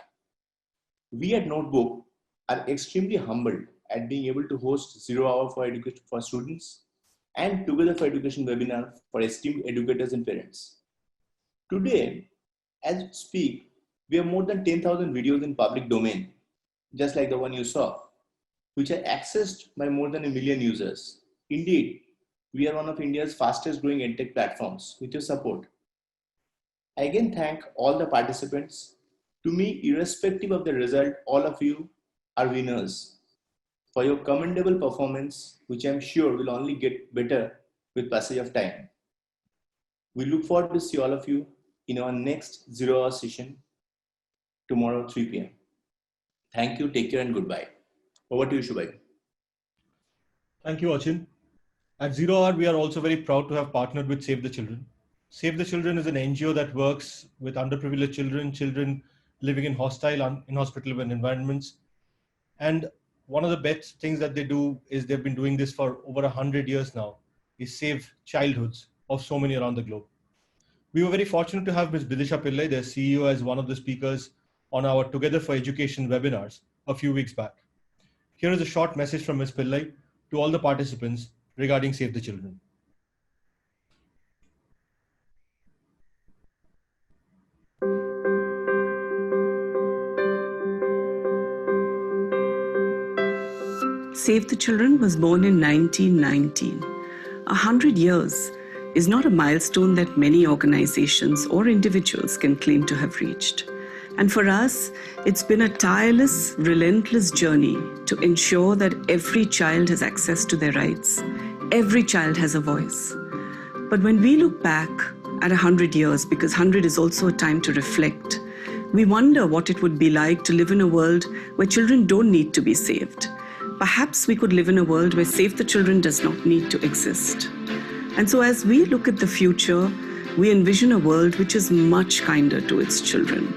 We at Notebook are extremely humbled at being able to host 0 Hour for Education for students and Together for Education webinar for esteemed educators and parents. Today, as we speak, we have more than 10,000 videos in public domain, just like the one you saw, which are accessed by more than 1 million users. Indeed, we are one of India's fastest growing edtech platforms with your support. I again thank all the participants. To me, irrespective of the result, all of you are winners for your commendable performance, which I'm sure will only get better with passage of time. We look forward to see all of you in our next 0 Hour session tomorrow 3 p.m. Thank you, take care and goodbye. Over to you, Shubhai. Thank you, Achin. At 0 Hour, we are also very proud to have partnered with Save the Children. Save the Children is an NGO that works with underprivileged children, children living in hostile, inhospitable environments. And one of the best things that they do is they've been doing this for over 100 years now, is save childhoods of so many around the globe. We were very fortunate to have Ms. Vidya Pillai, their CEO, as one of the speakers on our Together for Education webinars a few weeks back. Here is a short message from Ms. Pillai to all the participants regarding Save the Children. Save the Children was born in 1919. 100 years is not a milestone that many organizations or individuals can claim to have reached. And for us, it's been a tireless, relentless journey to ensure that every child has access to their rights. Every child has a voice. But when we look back at 100 years, because 100 is also a time to reflect, we wonder what it would be like to live in a world where children don't need to be saved. Perhaps we could live in a world where Save the Children does not need to exist. And so as we look at the future, we envision a world which is much kinder to its children.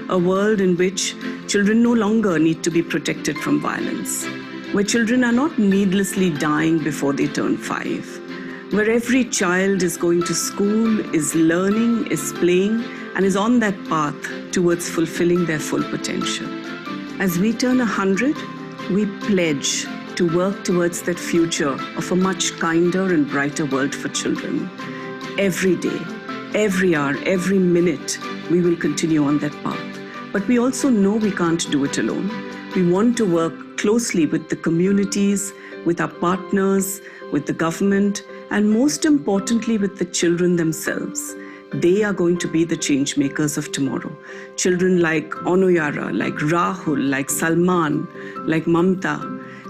A world in which children no longer need to be protected from violence. Where children are not needlessly dying before they turn 5. Where every child is going to school, is learning, is playing, and is on that path towards fulfilling their full potential. As we turn 100, we pledge to work towards that future of a much kinder and brighter world for children. Every day, every hour, every minute, we will continue on that path. But we also know we can't do it alone. We want to work closely with the communities, with our partners, with the government, and most importantly with the children themselves. They are going to be the change makers of tomorrow. Children like Onuyara, like Rahul, like Salman, like Mamta,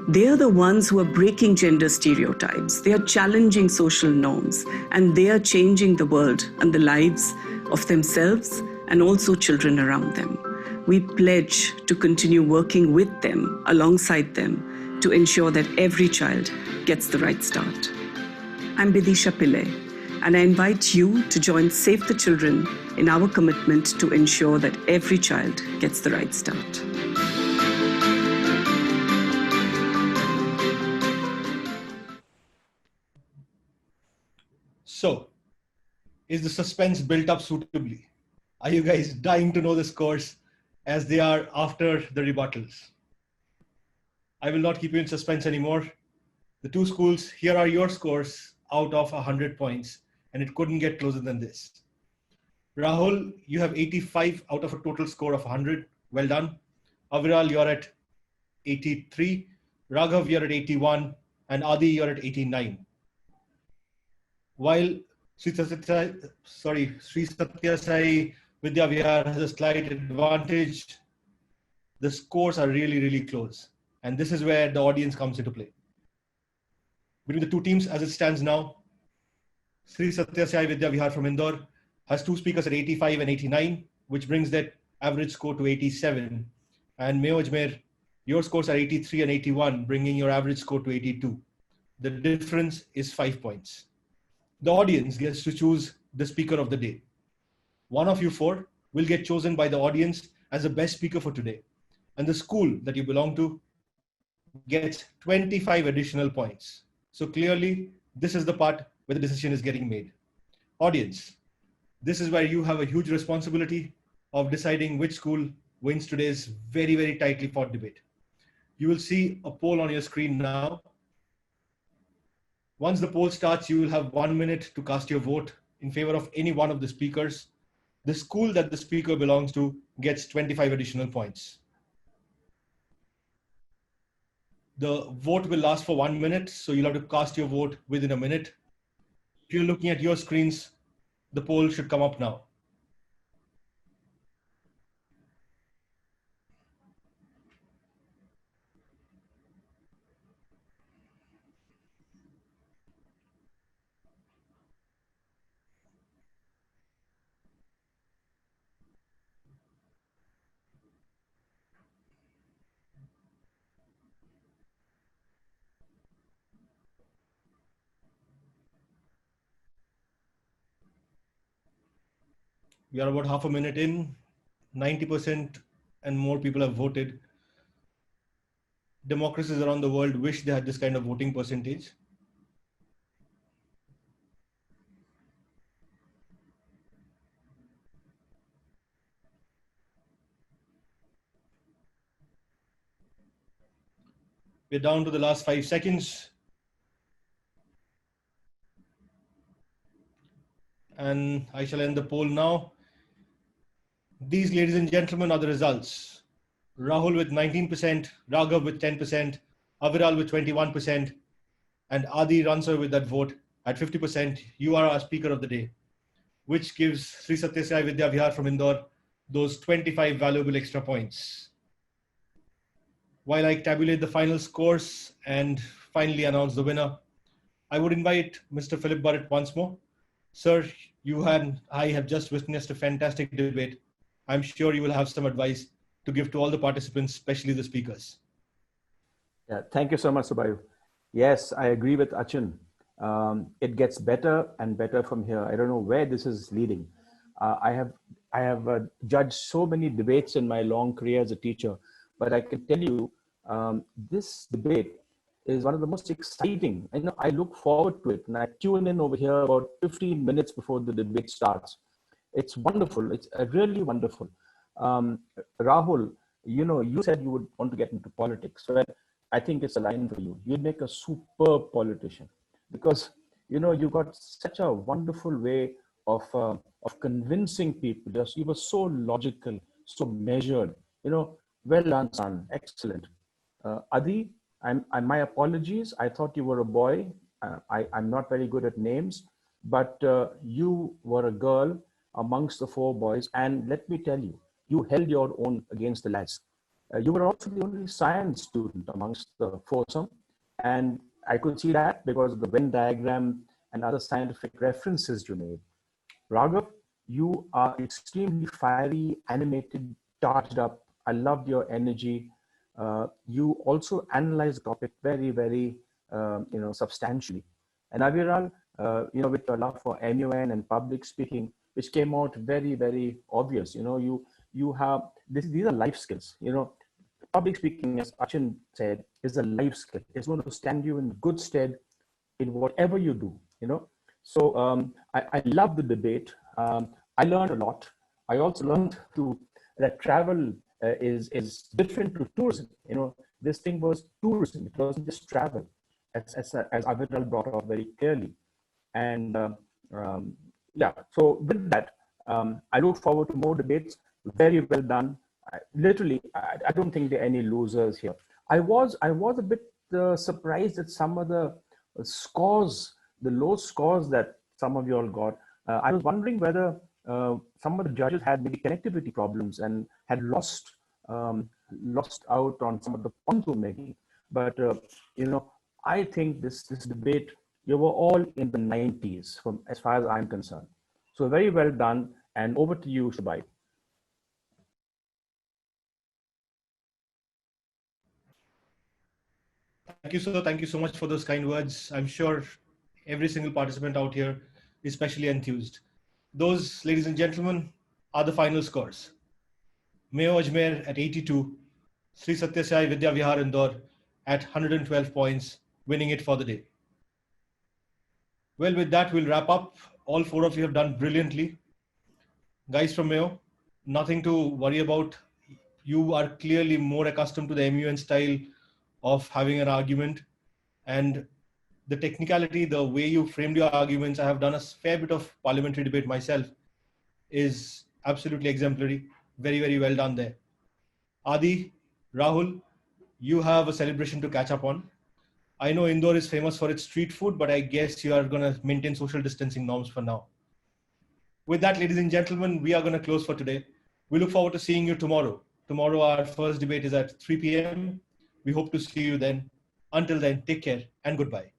they are the ones who are breaking gender stereotypes. They are challenging social norms, and they are changing the world and the lives of themselves and also children around them. We pledge to continue working with them, alongside them, to ensure that every child gets the right start. I'm Vidya Pillai, and I invite you to join Save the Children in our commitment to ensure that every child gets the right start. So, is the suspense built up suitably? Are you guys dying to know the scores as they are after the rebuttals? I will not keep you in suspense anymore. The two schools, here are your scores out of 100 points, and it couldn't get closer than this. Rahul, you have 85 out of a total score of 100. Well done. Aviral, you're at 83. Raghav, you're at 81. And Adi, you're at 89. While Sri Sathya Sai Vidya Vihar has a slight advantage, the scores are really, really close. And this is where the audience comes into play. Between the two teams as it stands now, Sri Sathya Sai Vidya Vihar from Indore has two speakers at 85 and 89, which brings that average score to 87. And Mayo Ajmer, your scores are 83 and 81, bringing your average score to 82. The difference is 5 points. The audience gets to choose the speaker of the day. One of you four will get chosen by the audience as the best speaker for today. And the school that you belong to gets 25 additional points. So clearly, this is the part where the decision is getting made. Audience, this is where you have a huge responsibility of deciding which school wins today's very, very tightly fought debate. You will see a poll on your screen now. Once the poll starts, you will have 1 minute to cast your vote in favor of any one of the speakers. The school that the speaker belongs to gets 25 additional points. The vote will last for 1 minute, so you'll have to cast your vote within a minute. If you're looking at your screens, the poll should come up now. We are about half a minute in. 90% and more people have voted. Democracies around the world wish they had this kind of voting percentage. We're down to the last 5 seconds. And I shall end the poll now. These, ladies and gentlemen, are the results. Rahul with 19%, Raghav with 10%, Aviral with 21%, and Adi Ransar with that vote at 50%. You are our speaker of the day, which gives Sri Sathya Vidya Vihar from Indore those 25 valuable extra points. While I tabulate the final scores and finally announce the winner, I would invite Mr. Philip Burrett once more. Sir, you and I have just witnessed a fantastic debate. I'm sure you will have some advice to give to all the participants, especially the speakers. Yeah, thank you so much, Subayu. Yes, I agree with Achin. It gets better and better from here. I don't know where this is leading. I have judged so many debates in my long career as a teacher, but I can tell you this debate is one of the most exciting. I look forward to it, and I tune in over here about 15 minutes before the debate starts. It's wonderful. It's really wonderful. Rahul, you said you would want to get into politics. So I think it's a line for you. You'd make a superb politician because, you got such a wonderful way of convincing people. You were so logical, so measured, well done, son. Excellent. Adi, my apologies. I thought you were a boy. I'm not very good at names, but you were a girl amongst the 4 boys. And let me tell you, you held your own against the lads. You were also the only science student amongst the foursome. And I could see that because of the Venn diagram and other scientific references you made. Raghav, you are extremely fiery, animated, charged up. I loved your energy. You also analyze the topic very, very, substantially. And Aviral, with your love for MUN and public speaking, which came out very, very obvious. You have, these are life skills. Public speaking, as Achin said, is a life skill. It's going to stand you in good stead in whatever you do, So I love the debate. I learned a lot. I also learned that travel is different to tourism. This thing was tourism. It wasn't just travel, as Aviral brought out very clearly. And yeah, so with that, I look forward to more debates. Very well done. I don't think there are any losers here. I was a bit surprised at some of the scores, the low scores that some of you all got. I was wondering whether some of the judges had maybe connectivity problems and had lost out on some of the points we're making. But I think this debate, you were all in the 90s, from as far as I'm concerned. So very well done, and over to you, Shubai. Thank you, sir. Thank you so much for those kind words. I'm sure every single participant out here is especially enthused. Those, ladies and gentlemen, are the final scores. Mayo Ajmer at 82, Sri Sathya Vidya Vihar Indore at 112 points, winning it for the day. Well, with that, we'll wrap up. All four of you have done brilliantly. Guys from Mayo, nothing to worry about. You are clearly more accustomed to the MUN style of having an argument, and the technicality, the way you framed your arguments, I have done a fair bit of parliamentary debate myself, is absolutely exemplary. Very, very well done there. Adi, Rahul, you have a celebration to catch up on. I know Indore is famous for its street food, but I guess you are going to maintain social distancing norms for now. With that, ladies and gentlemen, we are going to close for today. We look forward to seeing you tomorrow. Tomorrow, our first debate is at 3 p.m. We hope to see you then. Until then, take care and goodbye.